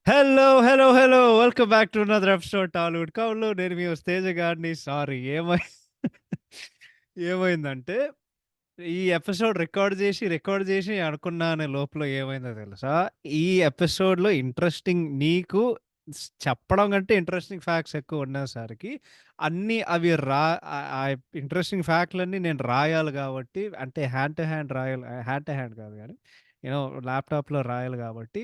Hello! Hello! Hello! Welcome back to another episode Tollywood కౌన్‌లో. నేను మీ తేజ గారిని. సారీ ఏమైందంటే, ఈ ఎపిసోడ్ రికార్డ్ జేసి అనుకున్నాను లోపల ఏమైందో తెలుసా? ఈ ఎపిసోడ్‌లో ఇంట్రెస్టింగ్ నీకు చెప్పడం కంటే ఇంట్రెస్టింగ్ ఫ్యాక్ట్స్ ఎక్కువ ఉండేసరికి అన్నీ అవి ఆ ఇంట్రెస్టింగ్ ఫ్యాక్ట్‌లన్నీ నేను రాయాలి గాబట్టి అంటే హ్యాండ్ టు హ్యాండ్ రాయాలి. హ్యాండ్ టు హ్యాండ్ కాదు గానీ, ల్యాప్‌టాప్‌లో రాయాలి గాబట్టి,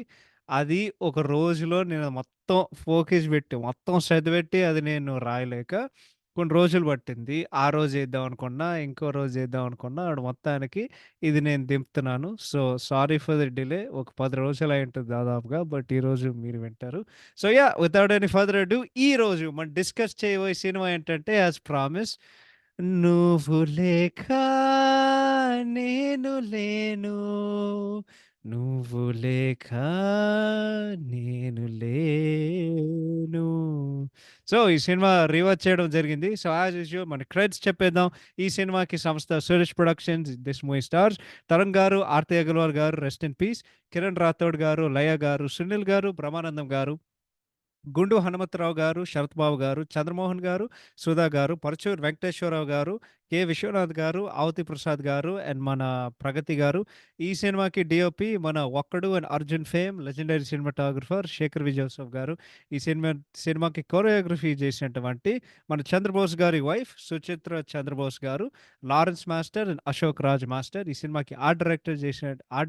అది ఒక రోజులో నేను మొత్తం ఫోకస్ పెట్టి, మొత్తం శ్రద్ధ పెట్టి అది నేను రాయలేక కొన్ని రోజులు పట్టింది. ఆ రోజు చేద్దాం అనుకున్నా, ఇంకో రోజు చేద్దాం అనుకున్నా. ఆడు మొత్తానికి ఇది నేను దింపుతున్నాను. So, sorry for the delay. ఒక 10 రోజులు అయ్యుంటది దాదాపుగా. బట్ ఈరోజు మీరు వింటారు. So, without any further adieu ఈరోజు మనం డిస్కస్ చేయబోయే సినిమా ఏంటంటే యాస్ ప్రామిస్ 'నువ్వు లేక నేను లేను, నువ్వు లేక నేను లేను.' సో, ఈ సినిమా రీవాచ్ చేయడం జరిగింది. సో, యాజ్ యూజువల్ మన క్రెడిట్స్ చెప్పేద్దాం. ఈ సినిమాకి సంస్థ 'Suresh productions'. This movie stars Tarun గారు, ఆర్తి అగర్వాల్ గారు, rest in piece. Kiran Rathod గారు, లయ గారు, సునీల్ గారు, బ్రహ్మానందం గారు, గుండు హనుమంతరావు గారు, శరత్ బాబు గారు, చంద్రమోహన్ గారు, సుధా గారు, పరచూరు వెంకటేశ్వరరావు గారు, కె. విశ్వనాథ్ గారు, అవతి ప్రసాద్ గారు అండ్ మన ప్రగతి గారు. ఈ సినిమాకి డీఓపి మన Okkadu and Arjun fame legendary cinematographer Shekhar Vijayotsav garu. ఈ సినిమాకి కొరియోగ్రఫీ చేసినటువంటి మన చంద్రబోస్ గారి వైఫ్ సుచిత్ర చంద్రబోస్ గారు, Lawrence master and Ashok Raj master. ఈ సినిమాకి ఆర్ట్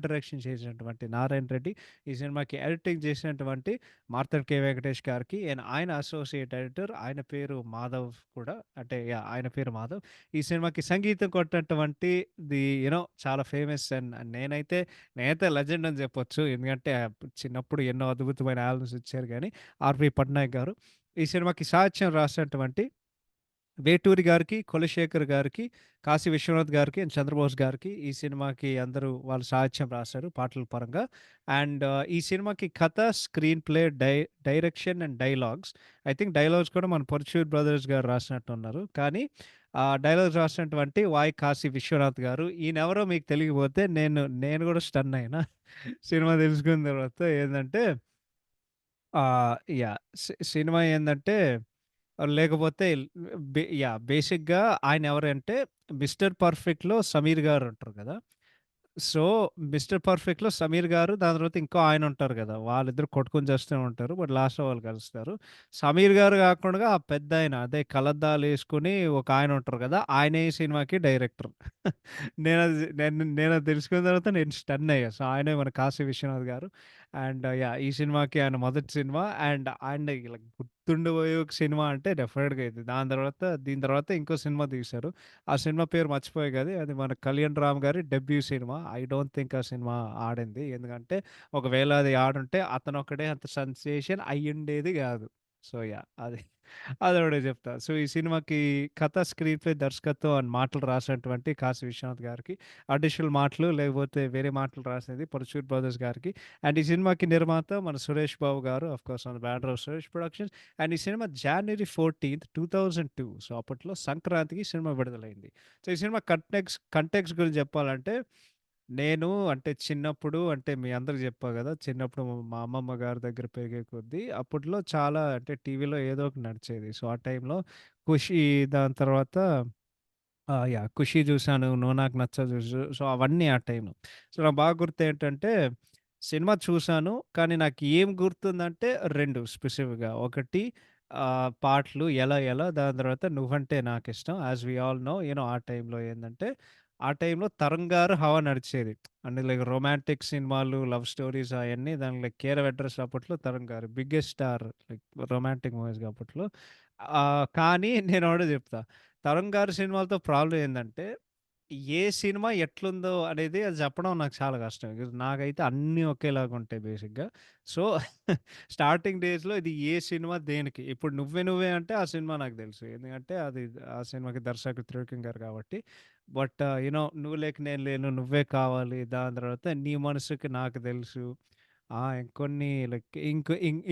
డైరెక్షన్ చేసినటువంటి నారాయణ రెడ్డి. ఈ సినిమాకి ఎడిటింగ్ చేసినటువంటి మార్తర్ కె. వెంకటేష్ గారికి. అండ్ ఆయన అసోసియేట్ ఎడిటర్. ఆయన పేరు మాధవ్ కూడా. అంటే ఆయన పేరు మాధవ్. ఈ సినిమాకి సంగీతం కొట్టినటువంటి చాలా ఫేమస్ అండ్ నేనైతే లెజెండ్ అని చెప్పొచ్చు. ఎందుకంటే చిన్నప్పుడు ఎన్నో అద్భుతమైన ఆల్బమ్స్ ఇచ్చారు గానీ, ఆర్‌పి పట్నాయక్ గారు. ఈ సినిమాకి సాహిత్యం రాసినటువంటి వేటూరి గారికి, కులశేఖర్ గారికి, కాశీ విశ్వనాథ్ గారికి అండ్ చంద్రబోస్ గారికి ఈ సినిమాకి అందరూ వాళ్ళు సాహిత్యం రాశారు పాటల పరంగా. అండ్ ఈ సినిమాకి కథ, screen play, direction and dialogues. I think dialogues కూడా మన 'పరుచూర్ బ్రదర్స్' గారు రాసినట్టున్నారు. కానీ డైలాగ్స్ రాసినటువంటి వాయి కాశీ విశ్వనాథ్ గారు. ఈయనెవరో మీకు తెలియకపోతే నేను కూడా స్టన్ అయినా సినిమా తెలుసుకున్న తర్వాత ఏందంటే సినిమా ఏందంటే లేకపోతే బేసిక్‌గా ఆయనెవరంటే 'మిస్టర్ పర్ఫెక్ట్‌లో' సమీర్ గారుంటారు గదా! సో, 'మిస్టర్ పర్ఫెక్ట్‌లో' సమీర్ గారు, దాని తర్వాత ఇంకో ఆయనుంటారు గదా! వాళ్ళిద్దరు కొట్టుకొని చస్తూ ఉంటారు. బట్ లాస్ట్‌లో వాళ్ళు కలుస్తారు. సమీర్ గారు గాకుండా ఆ పెద్దాయన అదే కళ్ళద్దాలేసుకొని ఒక ఆయనుంటారు గదా! ఆయనే ఈ సినిమాకి డైరెక్టర్. నేనది తెలుసుకున్న తర్వాత నేను స్టన్ అయ్యా. సో, ఆయనే మన కాశీ విశ్వనాథ్ గారు. అండ్ ఈ సినిమాకి ఆయన మొదటి సినిమా. అండ్ ఇలా గుర్తుండిపోయే ఒక సినిమా అంటే డెఫినిట్‌గా ఇది. దీని తర్వాత ఇంకో సినిమా తీశారు. ఆ సినిమా పేరు మర్చిపోయా గానీ, అది మన 'కళ్యాణ్ రామ్' గారి debut cinema. I don't think ఆ సినిమా ఆడింది. ఎందుకంటే, ఒకవేళ అది ఆడుంటే అతనొక్కడే అంత సెన్సేషన్ అయ్యుండేది గాదు. సో, అదొకటే చెప్తా. సో, ఈ సినిమాకి కథ, స్క్రీన్ ప్లే, దర్శకత్వం అండ్ మాటలు రాసినటువంటి కాశీ విశ్వనాథ్ గారికి, అడిషనల్ మాటలు లేకపోతే వేరే మాటలు రాసేది పరశుర్ బ్రదర్స్ గారికి. అండ్ ఈ సినిమాకి నిర్మాత మన సురేష్ బాబు గారు. Of course on the banner of Suresh productions. And ఈ సినిమా జనవరి 14, 2002. సో, అప్పట్లో సంక్రాంతికి సినిమా విడుదలైంది. సో, ఈ సినిమా కంటెక్స్ట్ గురించి చెప్పాలంటే, నేను అంటే చిన్నప్పుడు అంటే మీ అందరికి చెప్పా గదా! చిన్నప్పుడు మా అమ్మమ్మ గారి దగ్గర పెరిగే కొద్దీ అప్పట్లో చాలా అంటే టీవీలో ఏదో ఒకటి నడిచేది. సో, ఆ టైంలో 'ఖుషి' దాని తర్వాత 'ఖుషి' చూసాను. 'నువ్వు నాకు నచ్చా' సో, అవన్నీ ఆ టైంలో. సో, నాకు బాగా గుర్తేంటంటే సినిమా చూసాను. కానీ నాకు ఏం గుర్తుందంటే 2 స్పెసిఫిక్‌గా. ఒకటి పాటలు 'ఎల ఎల' దాని తర్వాత 'నువ్వంటే నాకిష్టం.' యాస్ వి ఆల్ నో ఆ టైంలో ఏందంటే, ఆ టైంలో 'తరంగ్' గారు హవా నడిచేది. అంటే లైక్ రొమాంటిక్ సినిమాలు, లవ్ స్టోరీస్ అయన్నీ దాంట్లో 'కేర్ ఆఫ్ అడ్రస్' అప్పట్లో 'తరంగ్' గారు బిగ్గెస్ట్ స్టార్ లైక్ రొమాంటిక్ మూవీస్‌గా అప్పట్లో. కానీ నేనొకటే చెప్తా. 'తరుణ్' గారి సినిమాలతో ప్రాబ్లమ్ ఏందంటే, ఏ సినిమా ఎట్లుందో అనేది అది చెప్పడం నాకు చాలా కష్టం. నాకైతే అన్నీ ఒకేలాగుంటాయి బేసిక్‌గా. సో, స్టార్టింగ్ డేస్‌లో ఇది ఏ సినిమా దేనికి. ఇప్పుడు 'నువ్వే నువ్వే' అంటే ఆ సినిమా నాకు తెలుసు. ఎందుకంటే అది ఆ సినిమాకి దర్శకుడు త్రివిక్రమ్ గారు కాబట్టి. బట్ 'నువ్వు లేక నేను లేను', 'నువ్వే కావాలి' దాని తర్వాత 'నీ మనసుకి నాకు తెలుసు.' ఇంకొన్ని లైక్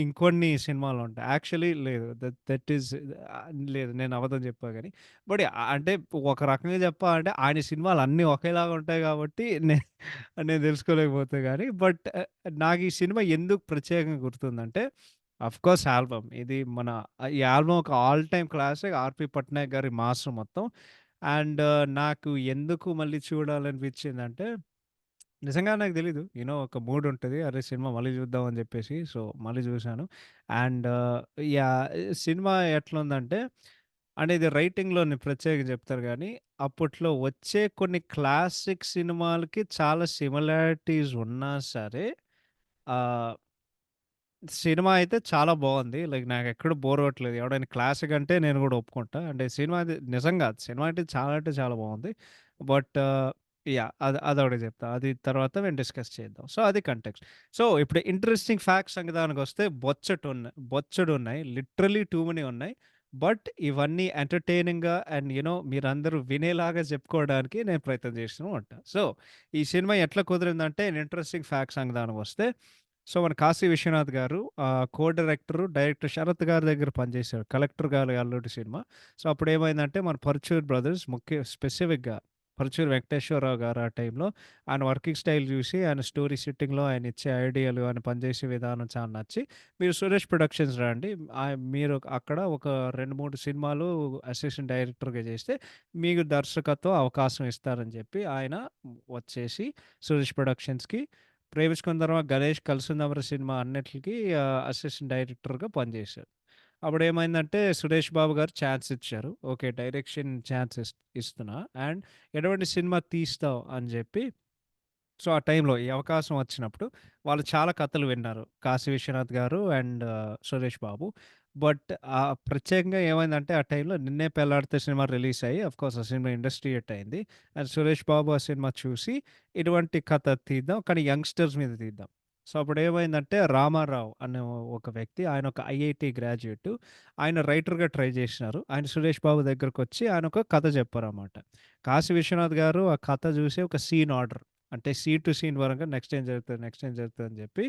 ఇంకొన్ని సినిమాలుంటాయి. యాక్చువల్లీ లేదు. దట్ ఈస్ లేదు. నేను అబద్ధం చెప్పా గాని. బట్ అంటే ఒక రకంగా చెప్పాలంటే ఆయన సినిమాలన్నీ ఒకేలాగా ఉంటాయి కాబట్టి నేను తెలుసుకోలేకపోతే గాని. బట్ నాకు ఈ సినిమా ఎందుకు ప్రత్యేకంగా గుర్తుందంటే ఆఫ్‌కోర్స్ ఆల్బమ్. ఇది మన ఈ ఆల్బమ్ ఒక ఆల్ టైమ్ క్లాసిక్ 'ఆర్‌పి పట్నాయక్' గారి మాస్ మొత్తం. అండ్ నాకు ఎందుకు మళ్ళీ చూడాలనిపించిందంటే నిజంగా నాకు తెలీదు. ఒక మూడ్ ఉంటది. అరే! సినిమా మళ్ళీ చూద్దాం అని చెప్పేసి. సో, మళ్ళీ చూసాను. And yeah! సినిమా ఎట్లుందంటే అంటే ఇది రైటింగ్‌లోని ప్రత్యేకంగా చెప్తారు గానీ, అప్పట్లో వచ్చే కొన్ని క్లాసిక్ సినిమాలకి చాలా సిమిలారిటీస్ ఉన్నా సరే ఆహ్ సినిమా అయితే చాలా బావుంది. లైక్ నాకెక్కడ బోర్ కొట్టలేదు. ఎవడైనా క్లాసిక్ అంటే నేను గూడా ఒప్పుకుంటా. అంటే సినిమా అది నిజంగా సినిమా అంటే చాలా బావుంది. But yeah! అదొకటి చెప్తా. అది తర్వాత మేము డిస్కస్ చేద్దాం. సో, అది కంటెక్స్ట్. సో, ఇప్పుడు ఇంట్రెస్టింగ్ ఫ్యాక్ట్స్ సంగతానికొస్తే బొచ్చెడున్నాయి. లిటరల్లీ టూ మెనీ ఉన్నాయి. బట్ ఇవన్నీ ఎంటర్‌టైనింగ్‌గా అండ్ మీరందరూ వినేలాగా చెప్పుకోవడానికి నేను ప్రయత్నం చేస్తూ ఉంటా. సో, ఈ సినిమా ఎట్లా కుదిరిందంటే ఇంట్రెస్టింగ్ ఫ్యాక్ట్స్ సంగతానికొస్తే సో, మన 'కాశీ విశ్వనాథ్' గారు కో డైరెక్టరు, డైరెక్టర్ శరత్ గారి దగ్గర పనిచేశారు. 'కలెక్టర్ గారి అల్లుడు' సినిమా. సో, అప్పుడేమైందంటే మన 'పరుచూరి బ్రదర్స్' స్పెసిఫిక్‌గా 'పరుచూరి వెంకటేశ్వరరావు' గారు ఆ టైంలో ఆయన వర్కింగ్ స్టైల్ చూసి, ఆయన స్టోరీ సిట్టింగ్‌లో ఆయన ఇచ్చే ఐడియాలు, ఆయన పనిచేసే విధానం చాలా నచ్చి, మీరు సురేష్ ప్రొడక్షన్స్ రండి. మీరు అక్కడ ఒక 2, 3 సినిమాలు అసిస్టెంట్ డైరెక్టర్‌గా చేస్తే, మీకు దర్శకత్వ అవకాశం ఇస్తారని చెప్పి ఆయన వచ్చేసి సురేష్ ప్రొడక్షన్స్‌కి 'ప్రేమించుకున్న తర్వాత' 'గణేష్ కలిసుందాంరా' సినిమా అన్నిట్లికి అసిస్టెంట్ డైరెక్టర్‌గా పనిచేశారు. అప్పుడేమైందంటే 'సురేష్ బాబు' గారు ఛాన్స్ ఇచ్చారు. ఓకే. డైరెక్షన్ ఛాన్స్ ఇస్తున్నా అండ్ ఎటువంటి సినిమా తీస్తావు అని జెప్పి సో, ఆ టైంలో ఈ అవకాశం వచ్చినప్పుడు వాళ్ళు చాలా కథలు విన్నారు. 'కాశీ విశ్వనాథ్' గారు అండ్ సురేష్ బాబు. బట్ ప్రత్యేకంగా ఏమైందంటే ఆ టైంలో 'నిన్నే పెళ్లాడితే' సినిమా రిలీజ్ అయ్యి ఆఫ్‌కోర్స్ ఆ సినిమా ఇండస్ట్రీ హిట్ అయింది. అండ్ సురేష్ బాబు ఆ సినిమా చూసి ఇటువంటి కథ తీద్దాం. కానీ యంగ్‌స్టర్స్ మీద తీద్దాం. సో, అప్పుడేమైందంటే రామారావు అనే ఒక వ్యక్తి ఆయన ఒక ఐఐటీ గ్రాడ్యుయేట్. ఆయన రైటర్‌గా ట్రై చేసినారు. ఆయన సురేష్ బాబు దగ్గరకొచ్చి ఆయన ఒక కథ చెప్పారన్నమాట. 'కాశీ విశ్వనాథ్' గారు ఆ కథ చూసి ఒక సీన్ ఆర్డర్ అంటే సీన్ టు సీన్ పరంగా నెక్స్ట్ ఏం జరుగుతది అని చెప్పి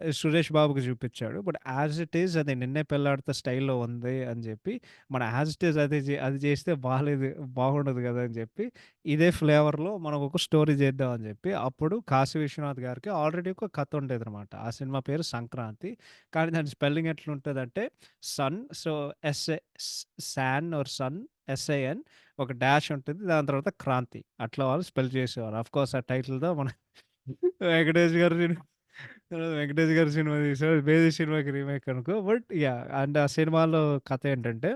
సురేష్ బాబుకి చూపిచ్చాడు. బట్ యాజ్ ఇట్ ఈజ్ అది 'నిన్నే పెళ్లాడతా' స్టైల్‌లో ఉంది అని చెప్పి, మన యాజ్ ఇట్ ఈజ్ అది చేస్తే బాగుండదు కదా! అని చెప్పి, ఇదే ఫ్లేవర్‌లో మనం ఒక స్టోరీ చేద్దాం అని చెప్పి, అప్పుడు 'కాశీ విశ్వనాథ్' గారికి ఆల్రెడీ ఒక కథ ఉండేదనమాట. ఆ సినిమా పేరు 'సంక్రాంతి.' కానీ దాని స్పెల్లింగ్ ఎట్లుంటదంటే సన్ సో, ఎస్ఏ స్ సాన్ ఆర్ సన్ ఎస్ఏఎన్ ఒక డాష్ ఉంటుంది. దాని తర్వాత క్రాంతి. అట్లా వాళ్ళు స్పెల్ చేసేవారు. ఆఫ్‌కోర్స్ ఆ టైటిల్‌తో మన వెంకటేష్ గారి సినిమా తీశారు. 'బేబీ' సినిమాకి రీమేక్ అనుకో. But yeah! అండ్ ఆ సినిమాలో కథ ఏంటంటే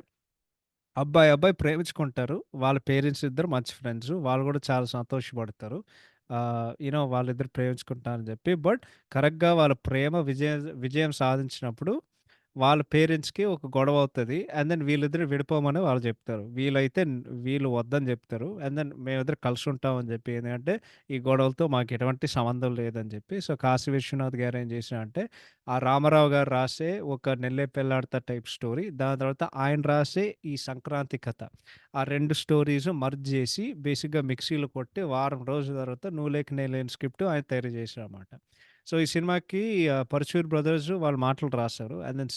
అబ్బాయి ప్రేమించుకుంటారు. వాళ్ళ పేరెంట్స్ ఇద్దరు మంచి ఫ్రెండ్సు. వాళ్ళు గూడా చాలా సంతోషపడతారు. వాళ్ళిద్దరు ప్రేమించుకుంటారని జెప్పి. బట్ కరెక్ట్‌గా వాళ్ళ ప్రేమ విజయం సాధించినప్పుడు వాళ్ళ పేరెంట్స్‌కి ఒక గొడవవుతది. అండ్ దెన్ వీళ్ళిద్దరు విడిపోమని వాళ్ళు జెప్తారు. వీళ్ళు వద్దని జెప్తారు. అండ్ దెన్ మేమిద్దరం కలిసుంటాం అని జెప్పి ఎందుకంటే, ఈ గొడవలతో మాకెటువంటి సంబంధం లేదని జెప్పి. సో, కాశీ విశ్వనాథ్ గారు ఏం జేశారంటే, ఆ రామారావు గారు రాసే ఒక 'నెల్లే పెళ్లాడతా' టైప్ స్టోరీ. దాని తర్వాత ఆయన రాసే ఈ సంక్రాంతి కథ. ఆ 2 స్టోరీస్ మర్జ్ జేసి బేసిక్‌గా మిక్సీలో కొట్టి వారం రోజుల తర్వాత 'నువ్వు లేక నేను లేని' స్క్రిప్ట్ ఆయన తయారు జేశారన్నమాట. సో, ఈ సినిమాకి 'పరుచూరి బ్రదర్స్' వాళ్ళు మాటలు రాశారు. అండ్ దెన్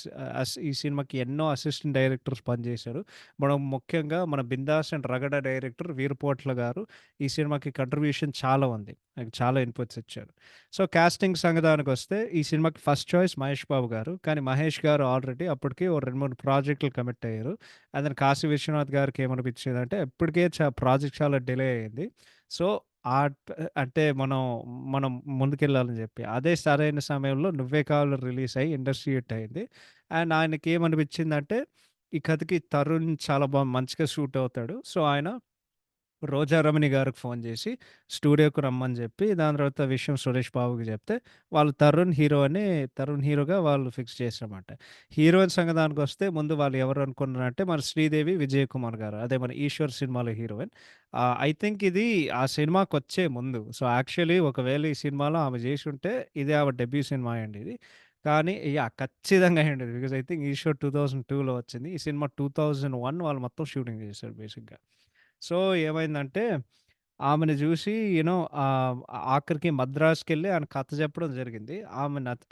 ఈ సినిమాకి ఎన్నో అసిస్టెంట్ డైరెక్టర్స్ పనిచేశారు. మనం ముఖ్యంగా మన 'బిందాస్ అండ్ రగడ' డైరెక్టర్ వీరపోట్ల గారు ఈ సినిమాకి కంట్రిబ్యూషన్ చాలా ఉంది. నాకు చాలా ఇన్‌పుట్స్ ఇచ్చారు. సో, కాస్టింగ్ సంగతానికొస్తే ఈ సినిమాకి ఫస్ట్ చాయిస్ మహేష్ బాబు గారు. కానీ మహేష్ గారు ఆల్రెడీ అప్పటికి ఓ 2, 3 ప్రాజెక్టులు కమిట్ అయ్యారు. అండ్ దెన్ కాశీ విశ్వనాథ్ గారికి ఏమనిపించిందంటే ఇప్పటికే ప్రాజెక్ట్ చాలా డిలే అయింది. సో, ఆట్ అంటే మనం ముందుకెళ్ళాలని జెప్పి. అదే సరైన సమయంలో 'నువ్వే కావాల' రిలీజ్ అయ్యి ఇండస్ట్రీ హిట్ అయింది. అండ్ ఆయనకేమనిపించిందంటే, ఈ కథకి తరుణ్ చాలా మంచిగా సూట్ అవుతాడు. సో, ఆయన రోజా రమణి గారికి ఫోను జేసి, స్టూడియోకి రమ్మని జెప్పి, దాని తర్వాత విషయం సురేష్ బాబుకి జెప్తే, వాళ్ళు తరుణ్ హీరోగా వాళ్ళు ఫిక్స్ చేసారన్నమాట. హీరోయిన్ సంగతానికొస్తే ముందు వాళ్ళు ఎవరు అనుకున్నారంటే, మన శ్రీదేవి విజయ్ కుమార్ గారు. అదే మన 'ఈశ్వర్' సినిమాలో హీరోయిన్. ఐ థింక్ ఇది ఆ సినిమాకొచ్చే ముందు. సో, యాక్చువల్లీ ఒకవేళ ఈ సినిమాలో ఆమె జేసుంటే, ఇదే ఆమె డెబ్యూ సినిమా అయ్యుండేది. కానీ యాహ్! ఖచ్చితంగా అయ్యుండేది. బికాజ్ ఐ థింక్ 'ఈశ్వర్' 2002లో వచ్చింది. ఈ సినిమా 2001 వాళ్ళు మొత్తం షూటింగ్ జేశారు బేసిక్‌గా. సో, ఏమైందంటే ఆమెని జూసి ఆఖరికి మద్రాస్‌కెళ్ళి ఆయన కథ చెప్పడం జరిగింది.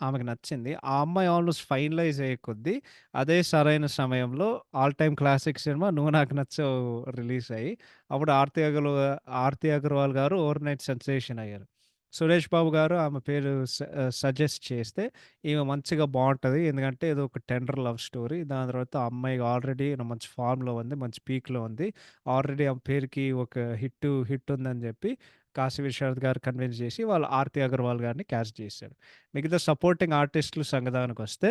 ఆమెకి నచ్చింది. ఆ అమ్మాయి ఆల్‌మోస్ట్ ఫైనలైజ్ అయ్యే కొద్దీ అదే సరైన సమయంలో 'ఆల్ టైమ్ క్లాసిక్' సినిమా 'నువ్వు నాకు నచ్చావు' రిలీజ్ అయ్యి అప్పుడు 'ఆర్తి అగర్వాల్' గారు ఓవర్‌నైట్ సెన్సేషన్ అయ్యారు. సురేష్ బాబు గారు ఆమె పేరు సజెస్ట్ చేస్తే ఈమె మంచిగా బావుంటది. ఎందుకంటే ఏదో ఒక టెండర్ లవ్ స్టోరీ. దాని తర్వాత ఆ అమ్మాయి ఆల్రెడీ మంచి ఫార్మ్‌లో ఉంది. మంచి పీక్‌లో ఉంది. ఆల్రెడీ ఆమె పేరుకి ఒక హిట్ ఉందని జెప్పి 'కాశీ విశ్వనాథ్' గారు కన్విన్స్ జేసి వాళ్ళు 'ఆర్తి అగర్వాల్' గారిని క్యాస్ట్ జేశారు. మిగతా సపోర్టింగ్ ఆర్టిస్టుల సంగతానికొస్తే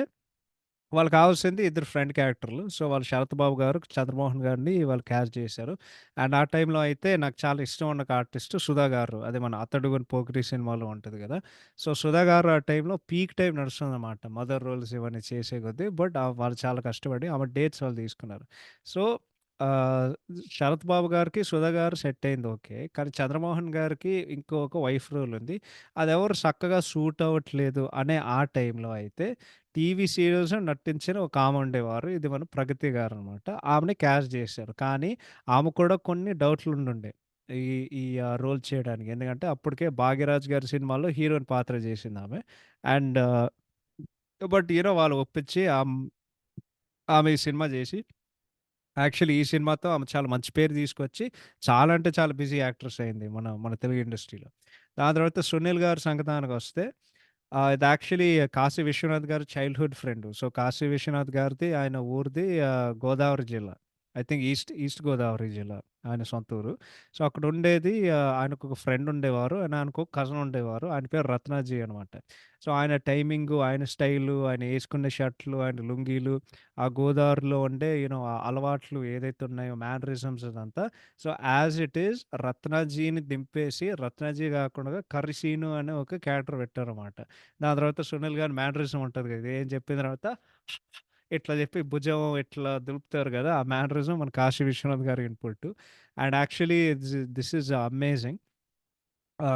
వాళ్ళకి కావాల్సింది ఇద్దరు ఫ్రంట్ క్యారెక్టర్‌లు. సో, వాళ్ళు 'శరత్ బాబు' గారు, 'చంద్రమోహన్' గారిని వాళ్ళు క్యాస్ట్ జేశారు. అండ్ ఆ టైంలో అయితే నాకు చాలా ఇష్టం ఉన్న ఒక ఆర్టిస్ట్ 'సుధా' గారు. అదే మన 'అతడుగుని పోకిరి' సినిమాలో ఉంటది గదా! సో, 'సుధా' గారు ఆ టైంలో పీక్ టైమ్ నడుస్తుందన్నమాట. మదర్ రోల్స్ ఇవన్నీ చేసే కొద్దీ. బట్ వాళ్ళు చాలా కష్టపడి ఆమె డేట్స్ వాళ్ళు తీసుకున్నారు. సో, ఆహ్, 'శరత్ బాబు' గారికి 'సుధా' గారు సెట్ అయింది ఓకే. కానీ 'చంద్రమోహన్' గారికి ఇంకొక వైఫ్ రోల్ ఉంది. అదెవరు చక్కగా సూట్ అవ్వట్లేదు అనే ఆ టైంలో అయితే టీవీ సీరియల్స్‌లో నటించిన ఒక ఆమె ఉండేవారు. ఇది మన 'ప్రగతి' గారనమాట. ఆమెని క్యాస్ట్ జేశారు. కానీ ఆమెకు కూడా కొన్ని డౌట్‌లుండుండే. ఈ ఈ రోల్ చేయడానికి. ఎందుకంటే అప్పటికే 'భాగ్యరాజ్' గారి సినిమాలో హీరోయిన్ పాత్ర జేసిందామె. అండ్ బట్ వాళ్ళు ఒప్పించి ఆమె ఈ సినిమా జేసి యాక్చువల్లీ ఈ సినిమాతో ఆమె చాలా మంచి పేరు తీసుకొచ్చి చాలా అంటే చాలా బిజీ యాక్ట్రెస్ అయింది మన మన తెలుగు ఇండస్ట్రీలో. దాని తర్వాత 'సునీల్' గారి సంగతానికొస్తే ఇది యాక్చువల్లీ 'కాశీ విశ్వనాథ్' గారి childhood friend. So, 'Kashi Vishwanath' గారిది ఆయన ఊరిది గోదావరి జిల్లా. ఐ థింక్ ఈస్ట్ గోదావరి జిల్లా ఆయన సొంత ఊరు. సో, అక్కడుండేది ఆయనకొక ఫ్రెండ్ ఉండేవారు. అండ్ ఆయనకొక కజిన్ ఉండేవారు. ఆయన పేరు రత్నాజీ అనమాట. సో, ఆయన టైమింగు, ఆయన స్టైలు, ఆయన యేసుకునే షర్టులు, ఆయన లుంగీలు, ఆ గోదావరిలో ఉండే ఆ అలవాట్లు ఏదైతే ఉన్నాయో మేనరిజమ్స్ అదంతా సో, యాజ్ ఇట్ ఈజ్ రత్నాజీని దింపేసి, రత్నాజీ గాకుండా కర్రీ సీను అనే ఒక క్యారెక్టర్ పెట్టారన్నమాట. దాని తర్వాత సునీల్ గారి మేనరిజం ఉంటది గదా! ఏం చెప్పిన తర్వాత ఇట్లా జెప్పి భుజం ఇట్లా దులుపుతారు గదా! ఆ మేనరిజం మన కాశీ విశ్వనాథ్ గారి input. And actually this is amazing.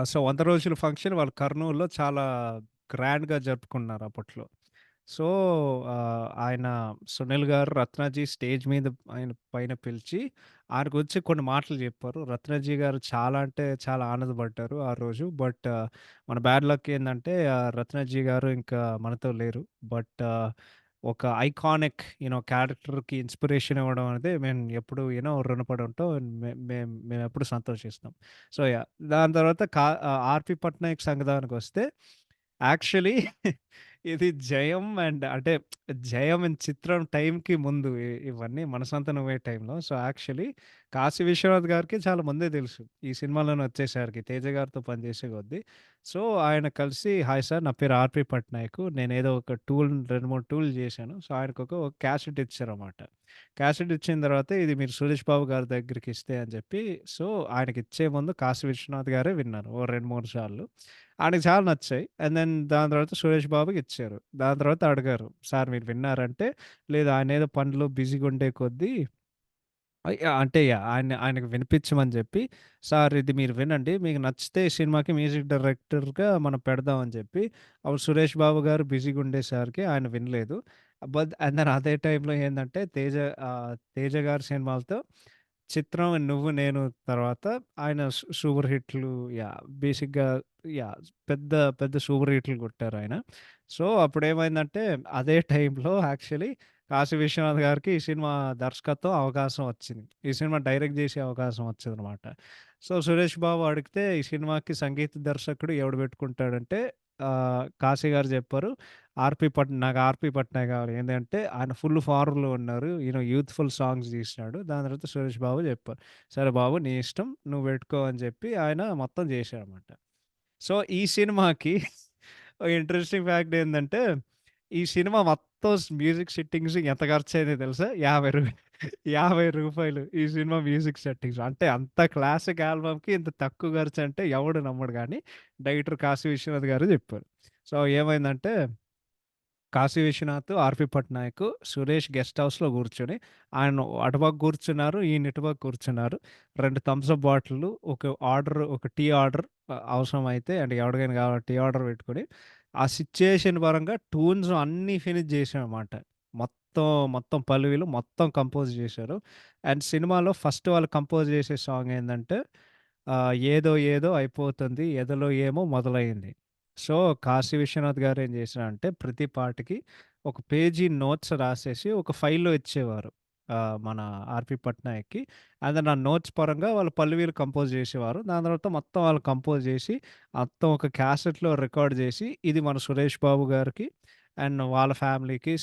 So, 100 రోజుల ఫంక్షన్ వాళ్ళు కర్నూల్‌లో చాలా గ్రాండ్‌గా జరుపుకున్నారు అప్పట్లో. సో, ఆయన సునీల్ గారు రత్నాజీ స్టేజ్ మీద ఆయన పైన పిలిచి, ఆయన గురించి కొన్ని మాటలు జెప్పారు. రత్నాజీ గారు చాలా అంటే చాలా ఆనందపడ్డారు ఆ రోజు. బట్ మన బ్యాడ్ లక్ ఏందంటే రత్నాజీ గారు ఇంకా మనతో లేరు. బట్ ఒక ఐకానిక్ క్యారెక్టర్‌కి ఇన్‌స్పిరేషన్ ఇవ్వడం అనేది మేము ఎప్పుడు రుణపడి ఉంటాం. మేమెప్పుడు సంతోషిస్తాం. సో, దాని తర్వాత 'ఆర్‌పి పట్నాయక్' సంగతానికొస్తే యాక్చువల్లీ ఇది 'జయం' అండ్ అంటే 'జయం' అండ్ 'చిత్రం' టైంకి ముందు ఇవన్నీ 'మనసంతా నువ్వే' టైంలో. సో, యాక్చువల్లీ కాశీ విశ్వనాథ్ గారికి చాలా ముందే తెలుసు. ఈ సినిమాలోనే వచ్చేసరికి తేజ గారితో పనిచేసే కొద్దీ. సో, ఆయన కలిసి హాయ్ సార్ నా పేరు 'ఆర్‌పి పట్నాయక్. నేనేదో ఒక 2, 3 టూల్‌లు చేశాను. సో, ఆయనకొక క్యాసెట్ ఇచ్చారన్నమాట. క్యాసెట్ ఇచ్చిన తర్వాత ఇది మీరు సురేష్ బాబు గారి దగ్గరికిస్తే అని చెప్పి సో, ఆయనకిచ్చే ముందు కాశీ విశ్వనాథ్ గారే విన్నారు. ఓ 2, 3 సార్లు. ఆయనకి చాలా నచ్చాయి. అండ్ దెన్ దాని తర్వాత సురేష్ బాబుకిచ్చారు. దాని తర్వాత అడిగారు. సార్ మీరు విన్నారంటే, లేదు ఆయనేదో పనిలో బిజీగుండే కొద్దీ అంటే ఆయనకి వినిపించమని జెప్పి, సార్ ఇది మీరు వినండి. మీకు నచ్చితే ఈ సినిమాకి మ్యూజిక్ డైరెక్టర్‌గా మనం పెడదాం అని చెప్పి, అప్పుడు సురేష్ బాబు గారు బిజీగుండేసరికి ఆయన వినలేదు. అండ్ దెన్ అదే టైంలో ఏందంటే తేజ గారి సినిమాలతో 'చిత్రం', 'నువ్వు నేను' తర్వాత ఆయన సూపర్ హిట్లు బేసిక్‌గా యాహ్! పెద్ద పెద్ద సూపర్ హిట్లు కొట్టారాయన. సో, అప్పుడేమైందంటే అదే టైంలో యాక్చువల్లీ కాశీ విశ్వనాథ్ గారికి ఈ సినిమా దర్శకత్వం అవకాశం వచ్చింది. ఈ సినిమా డైరెక్ట్ జేసే అవకాశం వచ్చిందనమాట. సో, సురేష్ బాబు అడిగితే ఈ సినిమాకి సంగీత దర్శకుడు ఎవడు పెట్టుకుంటాడంటే కాశీ గారు జెప్పారు. నాకు 'ఆర్‌పి పట్నాయక్' కావాలి. ఏందంటే ఆయన ఫుల్ ఫార్మ్‌లో ఉన్నారు. యూత్‌ఫుల్ సాంగ్స్ తీసినాడు. దాని తర్వాత సురేష్ బాబు జెప్పారు. సరే బాబు నీ ఇష్టం నువ్వు పెట్టుకో అని జెప్పి ఆయన మొత్తం జేశాడనమాట. సో, ఈ సినిమాకి ఒక ఇంట్రెస్టింగ్ ఫ్యాక్ట్ ఏందంటే, ఈ సినిమా మొత్తం మ్యూజిక్ సెట్టింగ్స్ ఎంత ఖర్చయిందో తెలుసా? రూ. 50 ఈ సినిమా మ్యూజిక్ సెట్టింగ్స్. అంటే అంత క్లాసిక్ ఆల్బమ్‌కి ఇంత తక్కువ ఖర్చంటే ఎవడు నమ్మడు గానీ, డైరెక్టర్ కాశీ విశ్వనాథ్ గారు జెప్పారు. సో, ఏమైందంటే కాశీ విశ్వనాథ్, ఆర్‌పి పట్నాయక్, సురేష్ గెస్ట్ హౌస్‌లో కూర్చొని, ఆయన అటుపక్క కూర్చున్నారు. ఈయన ఇటుపక్క కూర్చున్నారు. 2 థమ్స్ అప్ బాటిల్లు, ఒక టీ ఆర్డర్ అవసరమైతే అంటే ఎవడికైనా కావాలి టీ ఆర్డర్ పెట్టుకొని, ఆ సిట్యుయేషన్ పరంగా ట్యూన్స్ అన్నీ ఫినిష్ చేశామన్నమాట. మొత్తం, మొత్తం మొత్తం కంపోజ్ చేశారు. అండ్ సినిమాలో ఫస్ట్ వాళ్ళు కంపోజ్ చేసే సాంగ్ ఏందంటే ఏదో ఏదో అయిపోతుంది. ఎదలో ఏమో మొదలైంది. సో, కాశీ విశ్వనాథ్ గారు ఏం చేశారంటే ప్రతి పాటకి ఒక పేజీ నోట్స్ రాసేసి ఒక ఫైల్‌లో ఇచ్చేవారు. మన ఆర్‌పి పట్నాయక్‌కి. ఆ నోట్స్ పరంగా వాళ్ళు పల్లవీలు కంపోజ్ చేసేవారు. దాని తర్వాత మొత్తం వాళ్ళు కంపోజ్ చేసి, మొత్తం ఒక క్యాసెట్‌లో రికార్డ్ చేసి, ఇది మన సురేష్ బాబు గారికి అండ్ వాళ్ళ ఫ్యామిలీకి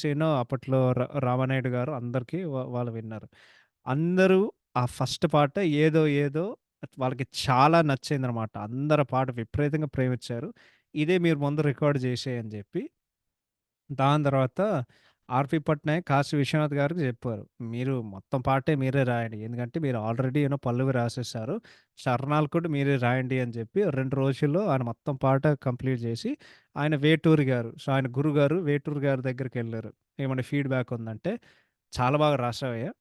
అప్పట్లో రామానాయుడు గారు అందరికి వాళ్ళు విన్నారు. అందరూ ఆ ఫస్ట్ పాట 'ఏదో ఏదో' వాళ్ళకి చాలా నచ్చిందనమాట. అందరు ఆ పాట విపరీతంగా ప్రేమించారు. ఇదే మీరు ముందు రికార్డ్ చేసేయి అని జెప్పి, దాని తర్వాత ఆర్‌పి పట్నాయక్, కాశీ విశ్వనాథ్ గారికి జెప్పారు. మీరు మొత్తం పాటే మీరే రాయండి. ఎందుకంటే మీరు ఆల్రెడీ పల్లవి రాసేసారు. చరణాలు కూడా మీరే రాయండి అని జెప్పి 2 రోజుల్లో ఆయన మొత్తం పాట కంప్లీట్ జేసి, ఆయన వేటూరి గారు, సో, ఆయన గురుగారు వేటూరి గారి దగ్గరికెళ్లారు. ఏమన్నా ఫీడ్‌బ్యాక్ ఉందంటే, "చాలా బాగా రాసావయ్యా.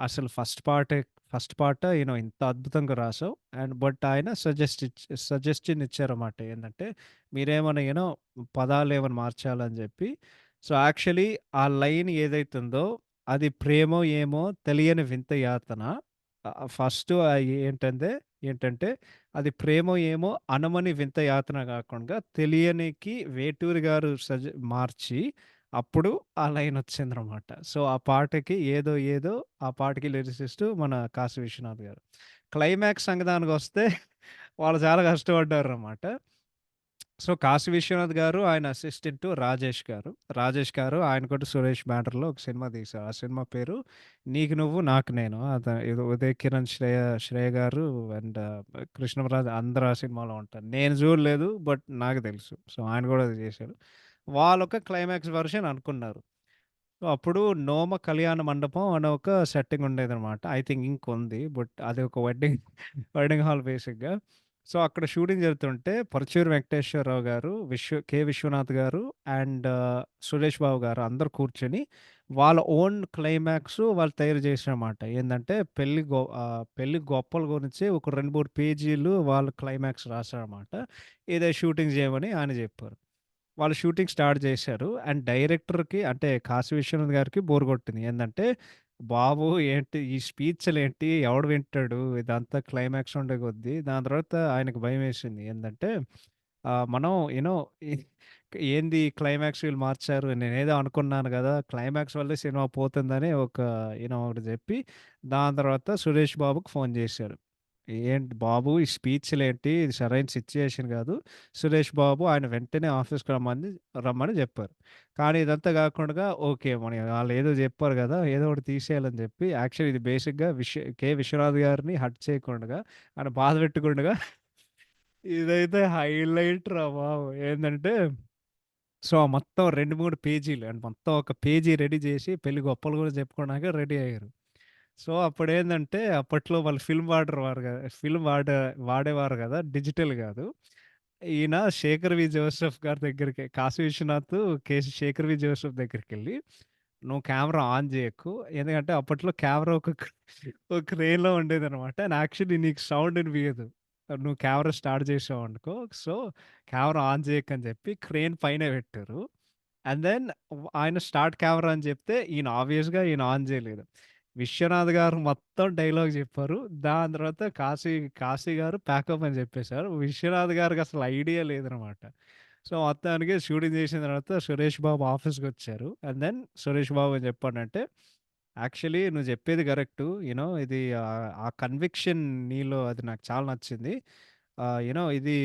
అసలు ఫస్ట్ పాట ఇంత అద్భుతంగా రాసావు. బట్ ఆయన సజెషన్ ఇచ్చారన్నమాట. ఏందంటే మీరేమన్నా పదాలేమన్నా మార్చాలని జెప్పి. సో, యాక్చువల్లీ ఆ లైన్ ఏదైతుందో అది ప్రేమో ఏమో తెలియని వింత యాతన. ఫస్టు ఏంటంటే అది ప్రేమో ఏమో అనమని వింత యాతన గాకుండా తెలియనికి వేటూరి గారు మార్చి అప్పుడు ఆ లైనొచ్చిందనమాట. సో, ఆ పాటకి ఏదో ఏదో ఆ పాటకి లిరిసిస్టు మన కాశీ విశ్వనాథ్ గారు. క్లైమాక్స్ సంగతానికొస్తే వాళ్ళు చాలా కష్టపడ్డారనమాట. సో, కాశీ విశ్వనాథ్ గారు, ఆయన అసిస్టెంటు రాజేష్ గారు. రాజేష్ గారు ఆయన కూడా సురేష్ బ్యానర్‌లో ఒక సినిమా తీశారు. ఆ సినిమా పేరు 'నీకు నువ్వు నాకు నేను.' ఏదో ఉదయ్ కిరణ్, శ్రేయ గారు అండ్ కృష్ణంరాజు అందరూ ఆ సినిమాలో ఉంటారు. నేను చూడలేదు. బట్ నాకు తెలుసు. సో, ఆయన కూడా అది చేశారు. వాళ్ళొక క్లైమాక్స్ వెర్షన్ అనుకున్నారు. సో, అప్పుడు 'నోమ కళ్యాణ మండపం' అనే ఒక సెట్టింగ్ ఉండేదనమాట. I think ఇంకుంది. బట్ అది ఒక వెడ్డింగ్ వెడ్డింగ్ హాల్ బేసిక్‌గా. సో, అక్కడ షూటింగ్ జరుగుతుంటే పరుచూరి వెంకటేశ్వరరావు గారు, విశ్వనాథ్ గారు అండ్ సురేష్ బాబు గారు అందరూ కూర్చొని వాళ్ళ ఓన్ క్లైమాక్స్ వాళ్ళు తయారు చేశారన్నమాట. ఏందంటే పెళ్లి గొప్పల గురించి ఒక 2, 3 పేజీలు వాళ్ళు క్లైమాక్స్ రాసారన్నమాట. ఇదే షూటింగ్ చేయమని ఆయన చెప్పారు. వాళ్ళు షూటింగ్ స్టార్ట్ చేశారు. అండ్ డైరెక్టర్‌కి అంటే 'కాశీ విశ్వనాథ్' గారికి బోర్ కొట్టింది. ఏందంటే, బాబు ఏంటి ఈ స్పీచ్‌లేంటి ఎవడు వింటాడు? ఇదంతా క్లైమాక్స్ ఉండే కొద్దీ దాని తర్వాత ఆయనకు భయమేసింది. ఏందంటే, మనం ఈ ఏంది క్లైమాక్స్ వీళ్ళు మార్చారు. నేనేదో అనుకున్నాను గదా! క్లైమాక్స్ వల్లే సినిమా పోతుందని ఒకటి జెప్పి దాని తర్వాత సురేష్ బాబుకి ఫోన్ జేశారు. ఏంటి బాబు ఈ స్పీచ్‌లేంటి? ఇది సరైన సిట్యుయేషన్ గాదు. సురేష్ బాబు ఆయన వెంటనే ఆఫీస్‌కి రమ్మని జెప్పారు. కానీ ఇదంతా గాకుండా ఓకే. ఆళ్ళేదో జెప్పారు గదా! ఏదో ఒకటి తీసేయాలని జెప్పి యాక్చువల్లీ ఇది బేసిక్‌గా విశ్వనాథ్ గారిని హర్ట్ చేయకుండగా, ఆయన బాధ పెట్టకుండగా ఇదైతే హైలైట్ రా బాబు! ఏందంటే సో, ఆ మొత్తం 2, 3 పేజీలు అండ్ మొత్తం ఒక పేజీ రెడీ జేసి పెళ్లి గొప్పలు గూడా చెప్పుకోవడానికి రెడీ అయ్యారు. సో, అప్పుడేందంటే అప్పట్లో వాళ్ళు ఫిల్మ్ వాడేవారు గదా! డిజిటల్ గాదు. ఈయన 'శేఖర్ వి జోసెఫ్' గారి దగ్గరికి 'కాశీ విశ్వనాథ్' 'శేఖర్ వి జోసెఫ్' దగ్గరికెళ్ళి "నువ్వు కెమెరా ఆన్ జేయకు. ఎందుకంటే అప్పట్లో కెమెరా ఒక క్రేన్‌లో ఉండేదనమాట. అండ్ యాక్చువల్లీ నీకు సౌండ్ ఇనిపియదు. నువ్వు కెమెరా స్టార్ట్ చేసావనుకో. సో, కెమెరా ఆన్ చేయకని" చెప్పి క్రేన్ పైన పెట్టారు. అండ్ దెన్ ఆయన స్టార్ట్ కెమెరా అని చెప్తే ఈయన ఆన్ చేయలేదు. విశ్వనాథ్ గారు మొత్తం డైలాగ్ చెప్పారు. దాని తర్వాత కాశీ గారు ప్యాకప్ అని చెప్పేసారు. విశ్వనాథ్ గారికసలు ఐడియా లేదనమాట. సో, మొత్తానికి షూటింగ్ చేసిన తర్వాత సురేష్ బాబు ఆఫీస్‌కొచ్చారు. అండ్ దెన్ సురేష్ బాబు ఏం చెప్పాడంటే, "యాక్చువల్లీ నువ్వు చెప్పేది కరెక్టు. ఇది ఆ కన్విక్షన్ నీలో అది నాకు చాలా నచ్చింది. ఇది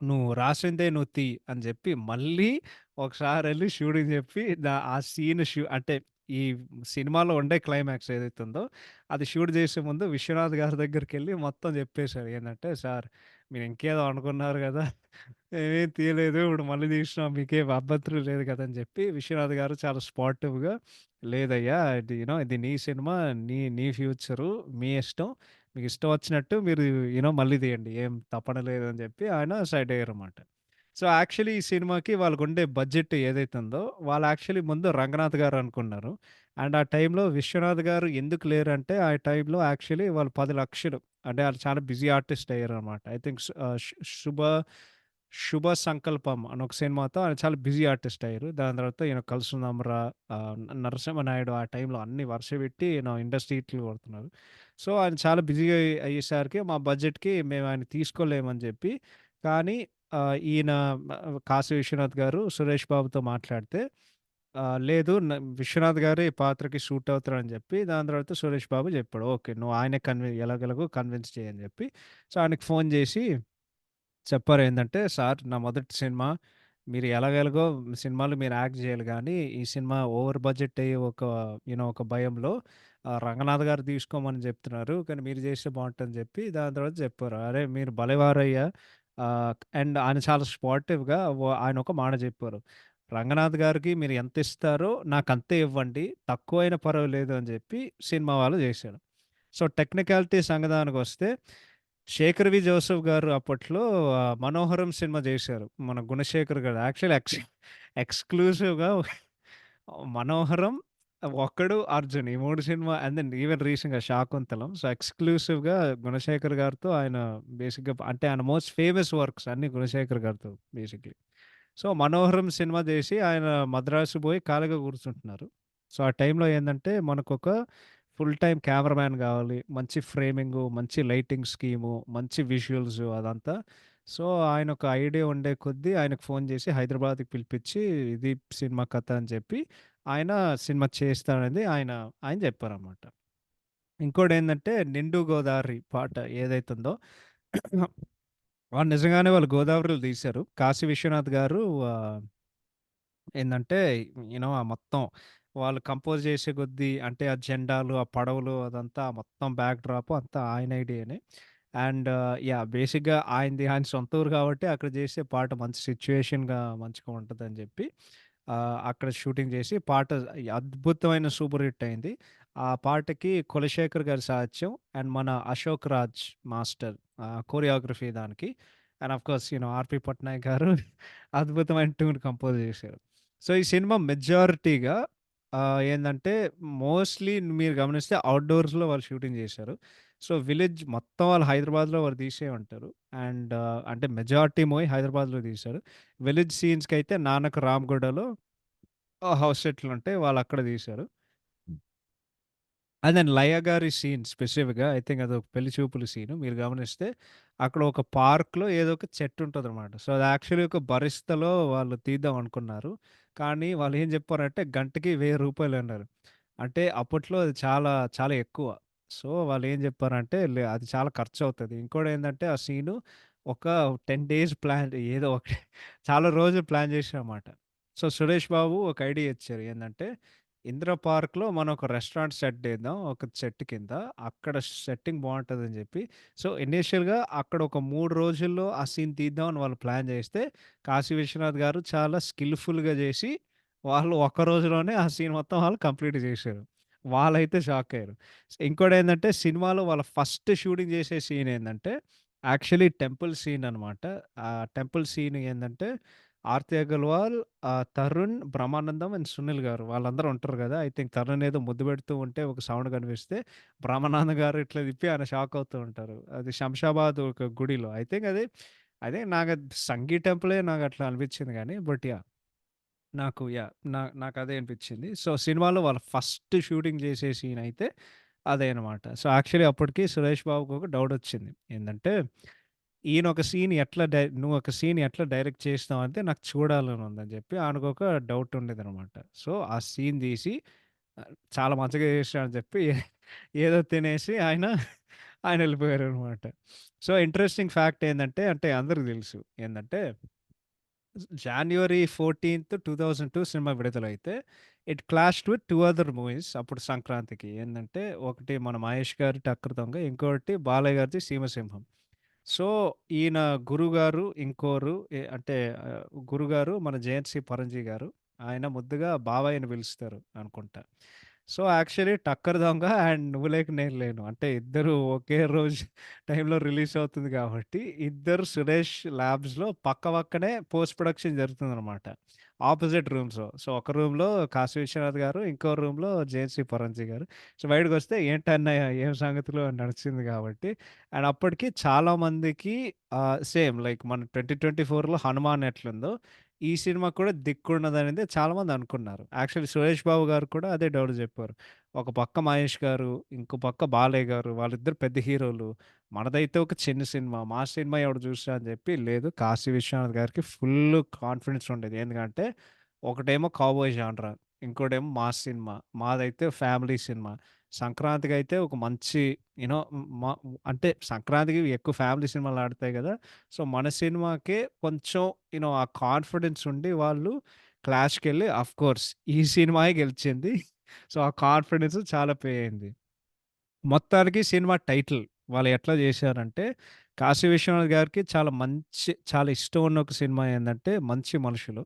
నువ్వు రాసిందే నువ్వు తీ" అని చెప్పి మళ్ళీ ఒకసారెళ్లి షూటింగ్ చెప్పి ఆ సీన్ అంటే ఈ సినిమాలో ఉండే క్లైమాక్స్ ఏదైతే ఉందో, అది షూట్ చేసే ముందు విశ్వనాథ్ గారి దగ్గరికెళ్ళి మొత్తం చెప్పేసారు. ఏందంటే, "సార్ మీరు ఇంకేదో అనుకున్నారు గదా! మేమేం తీయలేదు. ఇప్పుడు మళ్ళీ తీసినాం. మీకేం అభ్యంతరం లేదు కదా!" అని చెప్పి విశ్వనాథ్ గారు చాలా స్పార్టివ్‌గా, "లేదయ్యా ఇది ఇది నీ సినిమా, నీ ఫ్యూచరు, మీ ఇష్టం. మీకిష్టం వచ్చినట్టు మీరు మళ్ళీ తీయండి. ఏం తప్పన లేదు" అని చెప్పి ఆయన సైడ్ అయ్యారన్నమాట. సో, యాక్చువల్లీ ఈ సినిమాకి వాళ్ళకుండే బడ్జెట్ ఏదైతే ఉందో, వాళ్ళు యాక్చువల్లీ ముందు రంగనాథ్ గారు అనుకున్నారు. అండ్ ఆ టైంలో విశ్వనాథ్ గారు ఎందుకు లేరంటే, ఆ టైంలో యాక్చువల్లీ వాళ్ళు 10,00,000 అంటే ఆళ్ళు చాలా బిజీ ఆర్టిస్ట్ అయ్యారనమాట. ఐ థింక్ 'శుభ శుభ సంకల్పం' అని ఒక సినిమాతో ఆయన చాలా బిజీ ఆర్టిస్ట్ అయ్యారు. దాని తర్వాత 'కలుసుందాంరా', 'నరసింహ నాయుడు' ఆ టైంలో అన్నీ వరుస పెట్టి ఇండస్ట్రీ హిట్లు కొడుతున్నారు. సో, ఆయన చాలా బిజీగా అయ్యేసరికి మా బడ్జెట్‌కి మేము ఆయన్ని తీసుకోలేమని జెప్పి, కానీ ఈయన 'కాశీ విశ్వనాథ్' గారు సురేష్ బాబుతో మాట్లాడితే, లేదు విశ్వనాథ్ గారే ఈ పాత్రకి సూట్ అవుతారని జెప్పి, దాని తర్వాత సురేష్ బాబు జెప్పాడు. ఓకే. నువ్వు ఆయనే ఎలాగెలాగో కన్విన్స్ చెయ్యి అని జెప్పి, సో, ఆయనకి ఫోను జేసి చెప్పారేందంటే, "సార్ నా మొదటి సినిమా. మీరు ఎలాగెలాగో సినిమాలో మీరు యాక్ట్ జేయాలి గానీ, ఈ సినిమా ఓవర్ బడ్జెట్ అయ్యి ఒక ఒక భయంలో 'రంగనాథ్' గారు తీసుకోమని జెప్తున్నారు. కానీ మీరు జేస్తే బావుంటదని" జెప్పి దాని తర్వాత జెప్పారు. "అరే! మీరు భలేవారయ్యా!" అండ్ ఆయన చాలా స్పార్టివ్‌గా ఆయన ఒక మాట జెప్పారు. "రంగనాథ్ గారికి మీరు ఎంతిస్తారో నాకంతే ఇవ్వండి. తక్కువైనా పర్వాలేదు" అని జెప్పి సినిమా వాళ్ళు జేశారు. So, technicality సంగతానికొస్తే 'Shekhar V Joseph' గారు అప్పట్లో 'మనోహరం' సినిమా జేశారు. మన 'గుణశేఖర్' గారు. యాక్చువల్లీ ఎక్స్‌క్లూజివ్‌గా 'మనోహరం', 'ఒక్కడు', 'అర్జున్' ఈ 3 సినిమా అండ్ దెన్ ఈవెన్ రీసెంట్‌గా 'శాకుంతలం'. సో, ఎక్స్‌క్లూసివ్‌గా 'గుణశేఖర్' గారితో ఆయన బేసిక్‌గా అంటే ఆయన మోస్ట్ ఫేమస్ వర్క్స్ అన్నీ 'గుణశేఖర్' గారితో బేసిక్‌లీ. సో, 'మనోహరం' సినిమా జేసి ఆయన మద్రాసు బోయి ఖాళీగా కూర్చుంటున్నారు. సో, ఆ టైంలో ఏందంటే మనకొక ఫుల్ టైమ్ కెమెరామాన్ గావాలి. మంచి ఫ్రేమింగు, మంచి లైటింగ్ స్కీము, మంచి విజువల్స్ అదంతా. సో, ఆయనొక ఐడియా ఉండే కొద్దీ ఆయనకు ఫోను జేసి హైదరాబాద్‌కి పిలిపిచ్చి, ఇది సినిమా కథ అని చెప్పి, ఆయన సినిమా చేస్తానని ఆయన జెప్పారనమాట. ఇంకోటేందంటే 'నిండు గోదావరి' పాట ఏదైతుందో నిజంగానే వాళ్ళు గోదావరిలో తీశారు. కాశీ విశ్వనాథ్ గారు ఆహ్ ఏందంటే, ఆ మొత్తం వాళ్ళు కంపోజ్ చేసే కొద్దీ అంటే ఆ జెండాలు, ఆ పడవలు అదంతా మొత్తం బ్యాక్ డ్రాప్ అంతా ఆయన ఐడియానే. And yeah! బేసిక్‌గా ఆయన సొంత ఊరు కాబట్టి అక్కడ చేసే పాట మంచి సిట్యుయేషన్‌గా మంచిగా ఉంటదని చెప్పి అక్కడ షూటింగ్ చేసి పాట అద్భుతమైన సూపర్ హిట్ అయింది. ఆ పాటకి కులశేఖర్ గారి సాహిత్యం అండ్ మన అశోక్ రాజ్ మాస్టర్ కోరియోగ్రఫీ దానికి. అండ్ ఆఫ్‌కోర్స్ 'ఆర్‌పి పట్నాయక్' గారు అద్భుతమైన ట్యూన్ కంపోజ్ చేశారు. సో, ఈ సినిమా మెజారిటీగా ఏందంటే మోస్ట్‌లీ మీరు గమనిస్తే ఔట్‌డోర్స్‌లో వాళ్ళు షూటింగ్ చేశారు. సో, విలేజ్ మొత్తం వాళ్ళు హైదరాబాద్‌లో వాళ్ళు తీసే ఉంటారు. అండ్ అంటే మెజారిటీ మూవీ హైదరాబాద్‌లో తీశారు. విలేజ్ సీన్స్‌కైతే 'నానక రామగూడలో' హౌస్ సెట్లుంటాయి. వాళ్ళక్కడ తీశారు. అదే 'లయ' గారి సీన్ స్పెసిఫిక్‌గా ఐ థింక్ అదొక పెళ్లి చూపుల సీను. మీరు గమనిస్తే అక్కడ ఒక పార్క్‌లో ఏదో ఒక చెట్టు ఉంటదనమాట. సో, అది యాక్చువల్లీ ఒక బరిస్తాలో వాళ్ళు తీద్దాం అనుకున్నారు. కానీ వాళ్ళేం చెప్పారంటే గంటకి రూ. 1000 అన్నారు. అంటే అప్పట్లో అది చాలా చాలా ఎక్కువ. సో, వాళ్ళేం చెప్పారంటే అది చాలా ఖర్చవుతది. ఇంకోటేందంటే ఆ సీను ఒక 10 డేస్ ప్లాన్ ఏదో ఒకటి చాలా రోజులు ప్లాన్ చేశారన్నమాట. సో, సురేష్ బాబు ఒక ఐడియా ఇచ్చారు. ఏందంటే ఇందిరా పార్క్‌లో మనం ఒక రెస్టారెంట్ సెట్ చేద్దాం. ఒక చెట్టు కింద. అక్కడ సెట్టింగ్ బావుంటదని జెప్పి, సో, ఇనీషియల్‌గా అక్కడ ఒక 3 రోజుల్లో ఆ సీన్ తీద్దాం అని వాళ్ళు ప్లాన్ జేస్తే, కాశీ విశ్వనాథ్ గారు చాలా స్కిల్‌ఫుల్‌గా జేసి, వాళ్ళు ఒక్క రోజులోనే ఆ సీన్ మొత్తం వాళ్ళు కంప్లీట్ జేశారు. వాళ్ళైతే షాకయ్యారు. ఇంకోటేందంటే సినిమాలో వాళ్ళ ఫస్ట్ షూటింగ్ జేసే సీన్ ఏందంటే, యాక్చువల్లీ టెంపుల్ సీన్ అనమాట. ఆ టెంపుల్ సీన్ ఏందంటే 'ఆర్తి అగర్వాల్' తరుణ్, బ్రహ్మానందం అండ్ సునీల్ గారు వాళ్ళందరూ ఉంటారు గదా! ఐ థింక్ తరుణ్ ఏదో ముద్దు పెడుతూ ఉంటే ఒక సౌండ్ కనిపిస్తే, బ్రహ్మానందం గారు ఇట్లా తిప్పి ఆయన షాక్ అవుతూ ఉంటారు. అది శంషాబాద్ ఒక గుడిలో. ఐ థింక్ అది అదే నాకది సంగీ టెంపులే నాకట్లా అనిపించింది గానీ, బట్ యాహ్! నాకదే అనిపించింది. సో, సినిమాలో వాళ్ళ ఫస్ట్ షూటింగ్ చేసే సీన్ అయితే అదే అనమాట. సో, యాక్చువల్లీ అప్పటికి సురేష్ బాబుకి ఒక డౌటొచ్చింది. ఏందంటే నువ్వొక సీన్ ఎట్లా డైరెక్ట్ చేసినావంటే నాకు చూడాలని ఉందని జెప్పి ఆయనకొక డౌట్ ఉండేదనమాట. సో, ఆ సీన్ తీసి చాలా మంచిగా చేసినావు అని చెప్పి ఏదో తినేసి ఆయన ఎళ్ళిపోయారనమాట. సో, ఇంట్రెస్టింగ్ ఫ్యాక్ట్ ఏందంటే అంటే అందరికి తెలుసు. ఏందంటే జాన్యువరి 14, 2002 సినిమా విడుదలైతే it clashed with 2 other movies అప్పుడు సంక్రాంతికి. ఏందంటే ఒకటి మన 'మహేష్' గారి 'టక్కర దొంగ' ఇంకోటి బాలయ్య గారిది 'సీమసింహం'. సో, ఈయన గురుగారు ఇంకోరు అంటే గురుగారు మన 'జయంత్ పరంజీ' గారు. ఆయన ముద్దుగా బాబాయ్ అని పిలుస్తారు అనుకుంటా. సో, యాక్చువల్లీ 'టక్కర్ దొంగ' అండ్ 'నువ్వు లేక నేను లేను' అంటే ఇద్దరు ఒకే రోజు టైంలో రిలీజ్ అవుతుంది కాబట్టి, ఇద్దరు సురేష్ ల్యాబ్స్‌లో పక్క పక్కనే పోస్ట్ ప్రొడక్షన్ జరుగుతుందనమాట. ఆపోజిట్ రూమ్స్‌లో. సో, ఒక రూమ్‌లో కాశీ విశ్వనాథ్ గారు, ఇంకో రూమ్‌లో 'జేఎన్‌సీ పరంజీ' గారు. సో, బయటకొస్తే ఏంటన్నయ్య ఏం సంగతులు అని నడిచింది కాబట్టి అండ్ అప్పటికి చాలా మందికి సేమ్ లైక్ మన 2024లో 'హనుమాన్' ఎట్లుందో, ఈ సినిమా కూడా దిక్కుండదనేది చాలామంది అనుకున్నారు. యాక్చువల్లీ 'సురేష్ బాబు' గారు కూడా అదే డౌట్ జెప్పారు. ఒక పక్క 'మహేష్' గారు, ఇంకో పక్క 'బాలయ్య' గారు వాళ్ళిద్దరు పెద్ద హీరోలు. మనదైతే ఒక చిన్న సినిమా. మా సినిమా ఎవడు చూస్తా అని జెప్పి, లేదు 'కాశీ విశ్వనాథ్' గారికి ఫుల్లు కాన్ఫిడెన్స్ ఉండేది. ఎందుకంటే ఒకటేమో కౌబాయ్ జానరా, ఇంకోటేమో మాస్ సినిమా. మాదైతే ఫ్యామిలీ సినిమా. సంక్రాంతికైతే ఒక మంచి యూనో మ అంటే సంక్రాంతికి ఎక్కువ ఫ్యామిలీ సినిమాలు ఆడతాయి గదా! సో, మన సినిమాకే కొంచెం ఆ కాన్ఫిడెన్స్ ఉండి వాళ్ళు క్లాష్‌కెళ్ళి ఆఫ్‌కోర్స్ ఈ సినిమాయే గెలిచింది. సో, ఆ కాన్ఫిడెన్స్ చాలా పే అయింది. మొత్తానికి సినిమా టైటిల్ వాళ్ళు ఎట్లా జేశారంటే, 'కాశీ విశ్వనాథ్' గారికి చాలా ఇష్టం ఉన్న ఒక సినిమా ఏందంటే 'మంచి మనుషులు.'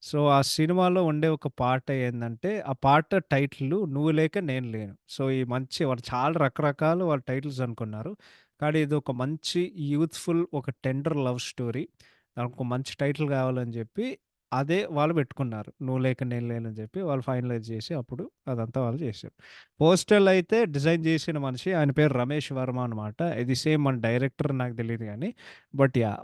సో, ఆ సినిమాలో ఉండే ఒక పాట ఏందంటే, ఆ పాట టైటిలు 'నువ్వు లేక నేను లేను.' సో, ఈ మంచి వాళ్ళు చాలా రకరకాలు వాళ్ళు టైటిల్స్ అనుకున్నారు. కానీ ఇదొక మంచి యూత్‌ఫుల్ ఒక టెండర్ లవ్ స్టోరీ. దానికొక మంచి టైటిల్ గావాలని జెప్పి, అదే వాళ్ళు పెట్టుకున్నారు. 'నువ్వు లేక నేను లేను' అని జెప్పి వాళ్ళు ఫైనలైజ్ జేసి అప్పుడు అదంతా వాళ్ళు జేశారు. పోస్టర్‌లయితే డిజైన్ జేసిన మనిషి ఆయన పేరు రమేష్ వర్మ అనమాట. ఇది సేమ్ మన డైరెక్టర్ నాకు తెలీదు గానీ, బట్ యాహ్!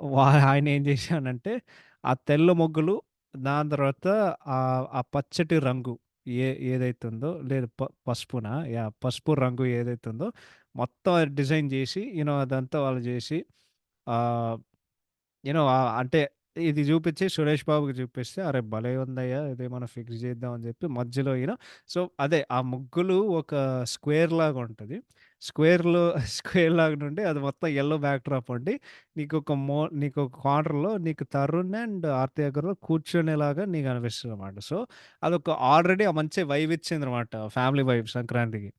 ఆయన ఏం జేశానంటే, ఆ తెల్ల ముగ్గులు దాని తర్వాత ఆ పచ్చటి రంగు ఏదైతే ఉందో లేదు పసుపునా? యాహ్! పసుపు రంగు ఏదైతే ఉందో మొత్తం అది డిజైన్ జేసి అదంతా వాళ్ళు జేసి ఆహ్ అంటే ఇది జూపిచ్చి 'సురేష్ బాబుకి' జూపిస్తే, "అరె! భలే ఉందయ్యా! ఇదేమన్నా ఫిక్స్ జేద్దాం" అని జెప్పి మధ్యలో సో, అదే ఆ ముగ్గులు ఒక స్క్వేర్‌లాగా ఉంటది. స్క్వేర్‌లో స్క్వేర్‌లాగా నుండి అది మొత్తం యెల్లో బ్యాక్‌డ్రాప్ ఉండి, నీకొక కార్నర్‌లో నీకు తరుణ్ అండ్ ఆర్తి అగర్వాల్ కూర్చునేలాగా నీకనిపిస్తదనమాట. సో, అదొక ఆల్రెడీ ఆ మంచి వైబ్ ఇచ్చిందనమాట. ఫ్యామిలీ వైబ్ సంక్రాంతికి.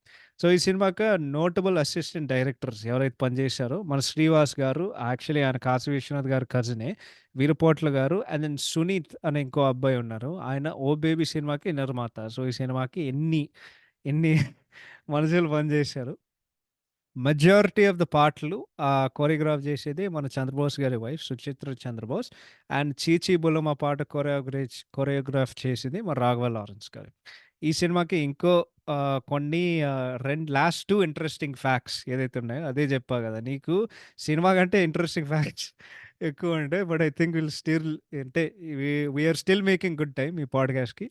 సో, ఈ సినిమాకి నోటబుల్ అసిస్టెంట్ డైరెక్టర్స్ ఎవరైతే పనిచేశారో మన 'శ్రీవాస్' గారు యాక్చువల్లీ ఆయన 'కాశీ విశ్వనాథ్' గారి కజినే. 'వీరపోట్ల' గారు అండ్ దెన్ 'సునీత్' అనే ఇంకో అబ్బాయి ఉన్నారు. ఆయన 'ఓ బేబీ' సినిమాకి నిర్మాత. సో, ఈ సినిమాకి ఎన్ని మనుషులు పనిచేశారు. మెజారిటీ ఆఫ్ ద పాటలు కొరియోగ్రాఫ్ చేసేది మన 'చంద్రబోస్' గారి వైఫ్ 'సుచిత్ర చంద్రబోస్' అండ్ 'చీచీ బుల్లమ్మ' పాట కొరియోగ్రాఫ్ చేసింది మన 'రాఘవ లారెన్స్' గారు. ఈ సినిమాకి ఇంకో కొన్ని 2 ఇంట్రెస్టింగ్ ఫ్యాక్ట్స్ ఏదైతే ఉన్నాయో అదే చెప్పా గదా! నీకు సినిమా కంటే ఇంట్రెస్టింగ్ ఫ్యాక్ట్స్ ఎక్కువుంటాయి. బట్ ఐ థింక్ అంటే we are still making good time ఈ పాడ్‌కాస్ట్‌కి.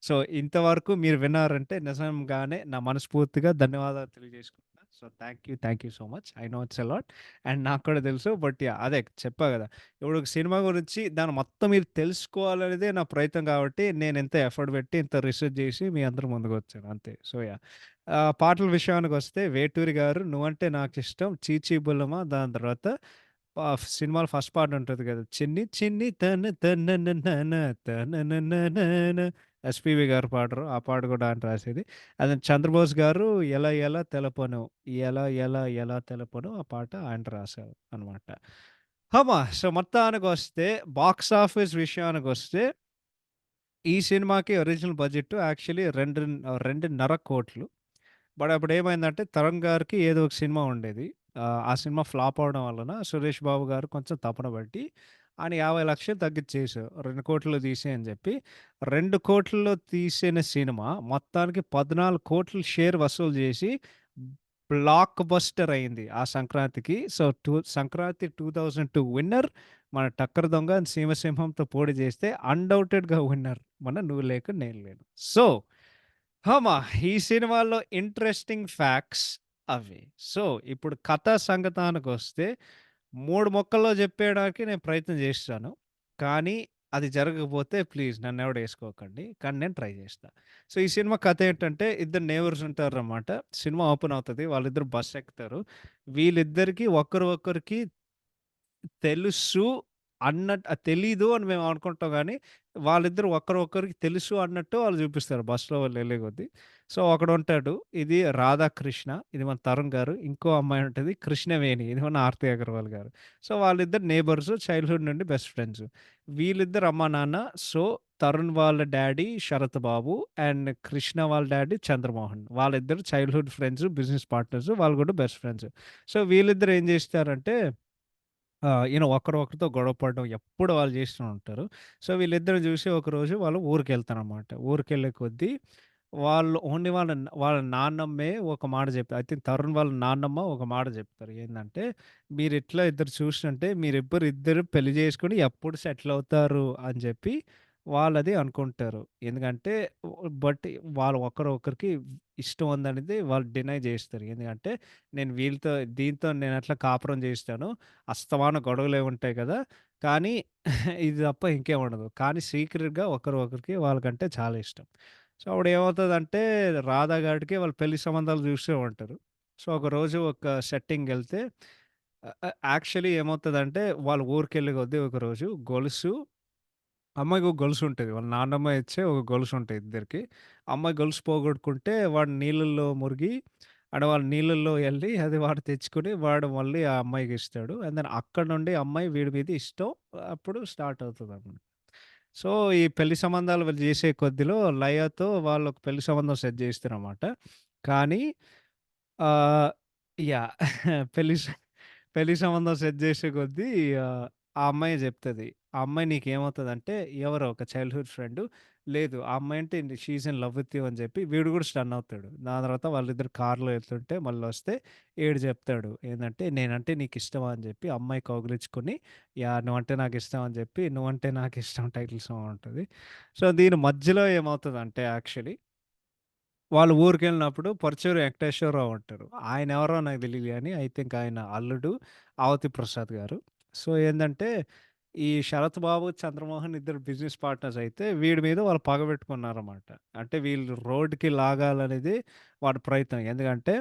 సో, ఇంతవరకు మీరు విన్నారంటే నిజంగానే నా మనస్ఫూర్తిగా ధన్యవాదాలు తెలియజేసుకుంటున్నా. So, thank you so much. I know it's a lot and నాకు కూడా తెలుసు. But yeah! అదే చెప్పా గదా! ఇప్పుడు ఒక సినిమా గురించి దాన్ని మొత్తం మీరు తెలుసుకోవాలనేదే నా ప్రయత్నం కాబట్టి నేనింత ఎఫర్ట్ పెట్టి, ఇంత రిసర్చ్ చేసి మీ అందరి ముందుకొచ్చాను అంతే. So, yeah! పాటల విషయానికొస్తే 'వేటూరి' గారు 'నువ్వంటే నాకిష్టం', 'చీచీ బుల్లెమ్మ' దాని తర్వాత సినిమాలో ఫస్ట్ పార్ట్ ఉంటది గదా! చిన్ని చిన్ని తననననన తననననన ఎస్‌పీబీ గారు పాడరు. ఆ పాట కూడా ఆయన రాసేది. అదే 'చంద్రబోస్' గారు 'ఎల ఎల తెలపను ఎల ఎల ఎల తెలపను' ఆ పాట ఆయన రాశారు అనమాట. సో, మొత్తానికొస్తే బాక్స్ ఆఫీస్ విషయానికొస్తే ఈ సినిమాకి ఒరిజినల్ బడ్జెట్ యాక్చువల్లీ 2.5 కోట్లు. బట్ అప్పుడేమైందంటే 'తరుణ్' గారికి ఏదో ఒక సినిమా ఉండేది. ఆ సినిమా ఫ్లాప్ అవ్వడం వలన సురేష్ బాబు గారు కొంచెం తపన బట్టి ఆయన 50,00,000 తగ్గిచ్చేసారు. 2,00,00,000లో తీసేయి అని చెప్పి. 2,00,00,000లో తీసిన సినిమా మొత్తానికి 14,00,00,000 షేర్ వసూలు చేసి బ్లాక్ బస్టర్ అయింది ఆ సంక్రాంతికి. సో, సంక్రాంతి 2002 విన్నర్ మన 'టక్కర్ దొంగ' అండ్ 'సీమసింహం'తో పోటీ చేస్తే అన్‌డౌటెడ్‌గా విన్నర్ మన 'నువ్వు లేక నేను లేను.' సో ఈ సినిమాలో ఇంట్రెస్టింగ్ ఫ్యాక్ట్స్ అవి. సో, ఇప్పుడు కథా సంగతానికొస్తే 3 ముక్కల్లో జెప్పేయడానికి నేను ప్రయత్నం జేస్తాను. కానీ అది జరగకపోతే ప్లీజ్ నన్నెవడేసుకోకండి. కానీ నేను ట్రై జేస్తా. సో, ఈ సినిమా కథ ఏంటంటే ఇద్దరు నైబర్స్ ఉంటారనమాట. సినిమా ఓపెన్ అవుతది. వాళ్ళిద్దరు బస్ ఎక్కుతారు. వీళ్ళిద్దరికీ ఒకరికి తెలుసు తెలీదు అని మేము అనుకుంటాం గానీ, వాళ్ళిద్దరూ ఒకరికి తెలుసు అన్నట్టు వాళ్ళు చూపిస్తారు బస్‌లో వాళ్ళెళ్ళే కొద్దీ. సో, ఒకడుంటాడు. ఇది రాధాకృష్ణ. ఇది మన తరుణ్ గారు. ఇంకో అమ్మాయి ఉంటది కృష్ణవేణి. ఇది మన ఆర్తి అగర్వాల్ గారు. సో, వాళ్ళిద్దరు నైబర్స్ చైల్డ్‌హుడ్ నుండి బెస్ట్ ఫ్రెండ్స్. వీళ్ళిద్దరు అమ్మా, నాన్న. సో, తరుణ్ వాళ్ళ డ్యాడీ శరత్ బాబు అండ్ కృష్ణ వాళ్ళ డ్యాడీ చంద్రమోహన్. వాళ్ళిద్దరు చైల్డ్‌హుడ్ ఫ్రెండ్స్, బిజినెస్ పార్ట్నర్స్. వాళ్ళు కూడా బెస్ట్ ఫ్రెండ్స్. సో, వీళ్ళిద్దరు ఏం చేస్తారంటే ఒకరితో గొడవ పడడం ఎప్పుడు వాళ్ళు చేస్తూ ఉంటారు. సో, వీళ్ళిద్దరిని చూసి ఒకరోజు వాళ్ళు ఊరికెళ్తారనమాట. ఊరికెళ్ళే కొద్దీ వాళ్ళు ఓన్లీ వాళ్ళ నాన్నమ్మే ఒక మాట చెప్పారు. ఐ థింక్ తరుణ్ వాళ్ళ నాన్నమ్మ ఒక మాట చెప్తారు. ఏందంటే, "మీరిట్లా ఇద్దరు చూసినంటే ఇద్దరు పెళ్లి చేసుకొని ఎప్పుడు సెటిల్ అవుతారు" అని చెప్పి వాళ్ళది అనుకుంటారు. ఎందుకంటే బట్ వాళ్ళు ఒకరికి ఇష్టం ఉందనేది వాళ్ళు డినై చేస్తారు. ఎందుకంటే, నేను దీంతో నేనెట్లా కాపురం చేస్తాను. అస్తమానం గొడవలే ఉంటాయి కదా! కానీ ఇది తప్ప ఇంకేముండదు. కానీ సీక్రెట్‌గా ఒకరికి వాళ్ళకంటే చాలా ఇష్టం. సో, అప్పుడేమవుతదంటే రాధా గాడికి వాళ్ళు పెళ్లి సంబంధాలు చూస్తూ ఉంటారు. సో, ఒకరోజు ఒక సెట్టింగ్‌కెళ్తే యాక్చువల్లీ ఏమవుతదంటే వాళ్ళ ఊరికెళ్ళే కొద్దీ ఒకరోజు అమ్మాయికి ఒక గొలుసుంటది. వాళ్ళ నాన్నమ్మ ఇచ్చే ఒక గొలుసుంటది ఇద్దరికీ. అమ్మాయి గొలుసు పోగొట్టుకుంటే వాడు నీళ్ళల్లో మునిగి వాళ్ళు నీళ్ళల్లో ఎళ్లి అది వాడు తెచ్చుకొని వాడు మళ్ళీ ఆ అమ్మాయికిస్తాడు. అండ్ దెన్ అక్కడి నుండి అమ్మాయి వీడి మీద ఇష్టం అప్పుడు స్టార్ట్ అవుతదన్నమాట. సో, ఈ పెళ్లి సంబంధాలు వీళ్ళు జేసే కొద్దిలో లయతో వాళ్ళొక పెళ్లి సంబంధం సెట్ జేస్తారనమాట. కానీ ఆహ్, యాహ్! పెళ్లి స పెళ్లి సంబంధం సెట్ జేసే కొద్దీ ఆ అమ్మాయే జెప్తది. ఆ అమ్మాయి నీకేమవుతదంటే ఎవరో ఒక చైల్డ్‌హుడ్ ఫ్రెండు. లేదు ఆ అమ్మాయి అంటే she is in love with you అని జెప్పి వీడు గూడా స్టన్ అవుతాడు. దాని తర్వాత వాళ్ళిద్దరు కార్‌లో ఎళ్తుంటే మళ్ళొస్తే ఈడు జెప్తాడు. ఏందంటే నేనంటే నీకిష్టమా అని జెప్పి అమ్మాయి కౌగిలించుకొని యాహ్! నువ్వంటే నాకిష్టం అని జెప్పి 'నువ్వంటే నాకిష్టం' టైటిల్ సాంగ్ ఉంటది. సో, దీని మధ్యలో ఏమవుతదంటే యాక్చువల్లీ వాళ్ళు ఊరికెళ్ళినప్పుడు పరుచూరి వెంకటేశ్వరరావు ఉంటారు. ఆయనెవరో నాకు తెలీదు గానీ, ఐ థింక్ ఆయన అల్లుడు అవతి ప్రసాద్ గారు. సో, ఏందంటే, ఈ శరత్ బాబు, చంద్రమోహన్ ఇద్దరు బిజినెస్ పార్ట్నర్స్ అయితే, వీడి మీద వాళ్ళు పగ పెట్టుకున్నారన్నమాట. అంటే వీళ్ళు రోడ్డుకి లాగాలనేది వాడి ప్రయత్నం. ఎందుకంటే,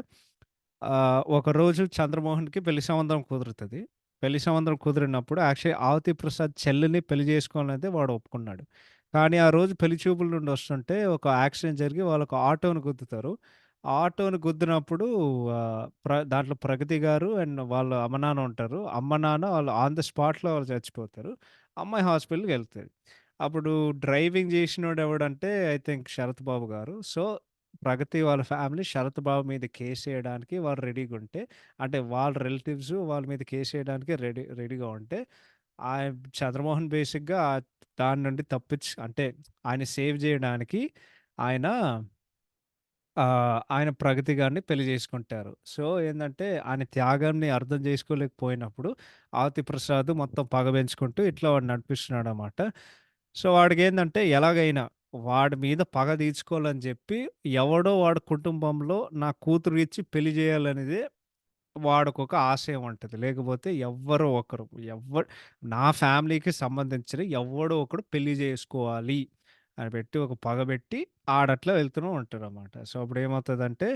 ఒకరోజు చంద్రమోహన్‌కి పెళ్లి సంబంధం కుదురుతది. పెళ్లి సంబంధం కుదిరినప్పుడు యాక్చువల్లీ అవతి ప్రసాద్ చెల్లిని పెళ్లి చేసుకోవాలనేది వాడు ఒప్పుకున్నాడు. కానీ ఆ రోజు పెళ్లి చూపుల నుండి వస్తుంటే ఒక యాక్సిడెంట్ జరిగి వాళ్ళొక ఆటోని గుద్దుతారు. ఆ ఆటోని గుద్దినప్పుడు దాంట్లో ప్రగతి గారు అండ్ వాళ్ళ అమ్మ, నాన్న ఉంటారు. అమ్మ, నాన్న వాళ్ళు ఆన్ ద స్పాట్‌లో వాళ్ళు చచ్చిపోతారు. అమ్మాయి హాస్పిటల్‌కెళ్తది. అప్పుడు డ్రైవింగ్ చేసినోడు ఎవడంటే ఐ థింక్ శరత్ బాబు గారు. సో, ప్రగతి వాళ్ళ ఫ్యామిలీ శరత్ బాబు మీద కేసేయడానికి వాళ్ళు రెడీగుంటే, అంటే వాళ్ళ రిలేటివ్స్ వాళ్ళ మీద కేసేయడానికి రెడీగా ఉంటే, చంద్రమోహన్ బేసిక్‌గా దాని నుండి అంటే ఆయన సేవ్ జేయడానికి ఆయన ఆయన ప్రగతి గారిని పెళ్లి చేసుకుంటారు. సో, ఏందంటే ఆయన త్యాగాన్ని అర్థం చేసుకోలేకపోయినప్పుడు ఆవతి ప్రసాద్ మొత్తం పగ పెంచుకుంటూ ఇట్లా వాడు నడిపిస్తున్నాడనమాట. సో, వాడికేందంటే ఎలాగైనా వాడి మీద పగ తీర్చుకోవాలని చెప్పి ఎవడో వాడి కుటుంబంలో నా కూతురు ఇచ్చి పెళ్లి చేయాలనేదే వాడికొక ఆశయం ఉంటది. లేకపోతే ఎవ్వరో ఒకరు నా ఫ్యామిలీకి సంబంధించిన ఎవ్వడో ఒకడు పెళ్లి జేసుకోవాలి అని పెట్టి ఒక పగబెట్టి ఆడట్లా వెళ్తూనే ఉంటారనమాట. సో, అప్పుడేమవుతదంటే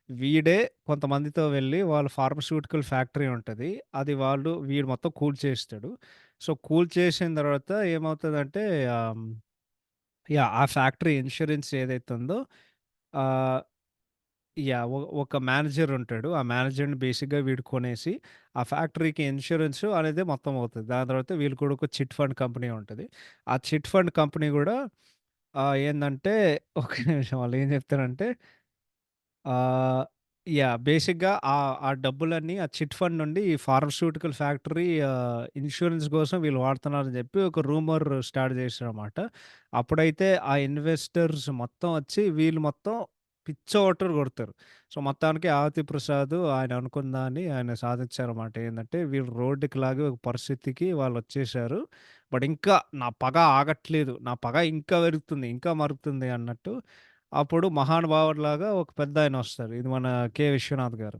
వీడే కొంతమందితో వెళ్లి వాళ్ళ ఫార్మాస్యూటికల్ ఫ్యాక్టరీ ఉంటది. వీడు మొత్తం కూల్చేస్తాడు. సో, కూల్చేసిన తర్వాత ఏమవుతదంటే ఆహ్, యాహ్! ఆ ఫ్యాక్టరీ ఇన్స్యూరెన్స్ ఏదైతే ఉందో ఆహ్ యాహ్! ఒక మేనేజర్ ఉంటాడు. ఆ మేనేజర్‌ని బేసిక్‌గా వీడు కొనేసి, ఆ ఫ్యాక్టరీకి ఇన్స్యూరెన్స్ అనేది మొత్తం అవుతది. దాని తర్వాత వీళ్ళు కూడా ఒక చిట్ ఫండ్ కంపెనీ ఉంటది. ఆ చిట్ ఫండ్ కంపెనీ గూడా ఏందంటే ఒక్క నిమిషం వాళ్ళేం చెప్తారంటే ఆహ్, యాహ్! బేసిక్‌గా ఆ డబ్బులన్నీ ఆ చిట్ ఫండ్ నుండి ఈ ఫార్మాస్యూటికల్ ఫ్యాక్టరీ ఇన్స్యూరెన్స్ కోసం వీళ్ళు వాడుతున్నారని జెప్పి ఒక రూమర్ స్టార్ట్ చేశారనమాట. అప్పుడైతే ఆ ఇన్వెస్టర్స్ మొత్తం వచ్చి వీళ్ళు మొత్తం పిచ్చోటలు కొడతారు. సో, మొత్తానికి ఆవతి ప్రసాద్ ఆయన అనుకున్న దాన్ని ఆయన సాధించారన్నమాట. ఏందంటే వీళ్ళు రోడ్డుకి లాగే ఒక పరిస్థితికి వాళ్ళొచ్చేసారు. బట్ ఇంకా నా పగ ఆగట్లేదు. నా పగ ఇంకా పెరుగుతుంది, ఇంకా మరుగుతుంది అన్నట్టు అప్పుడు మహానుభావుడిలాగా ఒక పెద్దాయనొస్తారు. ఇది మన 'విశ్వనాథ్' గారు.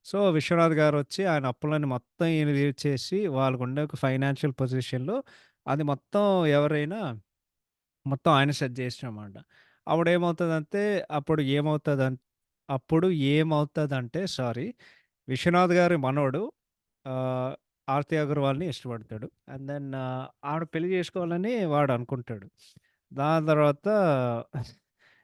సో, విశ్వనాథ్ గారొచ్చి ఆయన అప్పులన్నీ మొత్తం ఈయన తీర్చేసి వాళ్ళకుండే ఒక ఫైనాన్షియల్ పొజిషన్‌లో అది మొత్తం ఆయన సెట్ చేసినమాట. అప్పుడేమవుతదంటే అప్పుడు ఏమవుతదన్ అప్పుడు ఏమవుతదంటే సారీ విశ్వనాథ్ గారి మనవడు ఆహ్, ఆర్తి అగర్వాల్‌ని ఇష్టపడతాడు. అండ్ దెన్ ఆవిడ పెళ్లి చేసుకోవాలని వాడనుకుంటాడు. దాని తర్వాత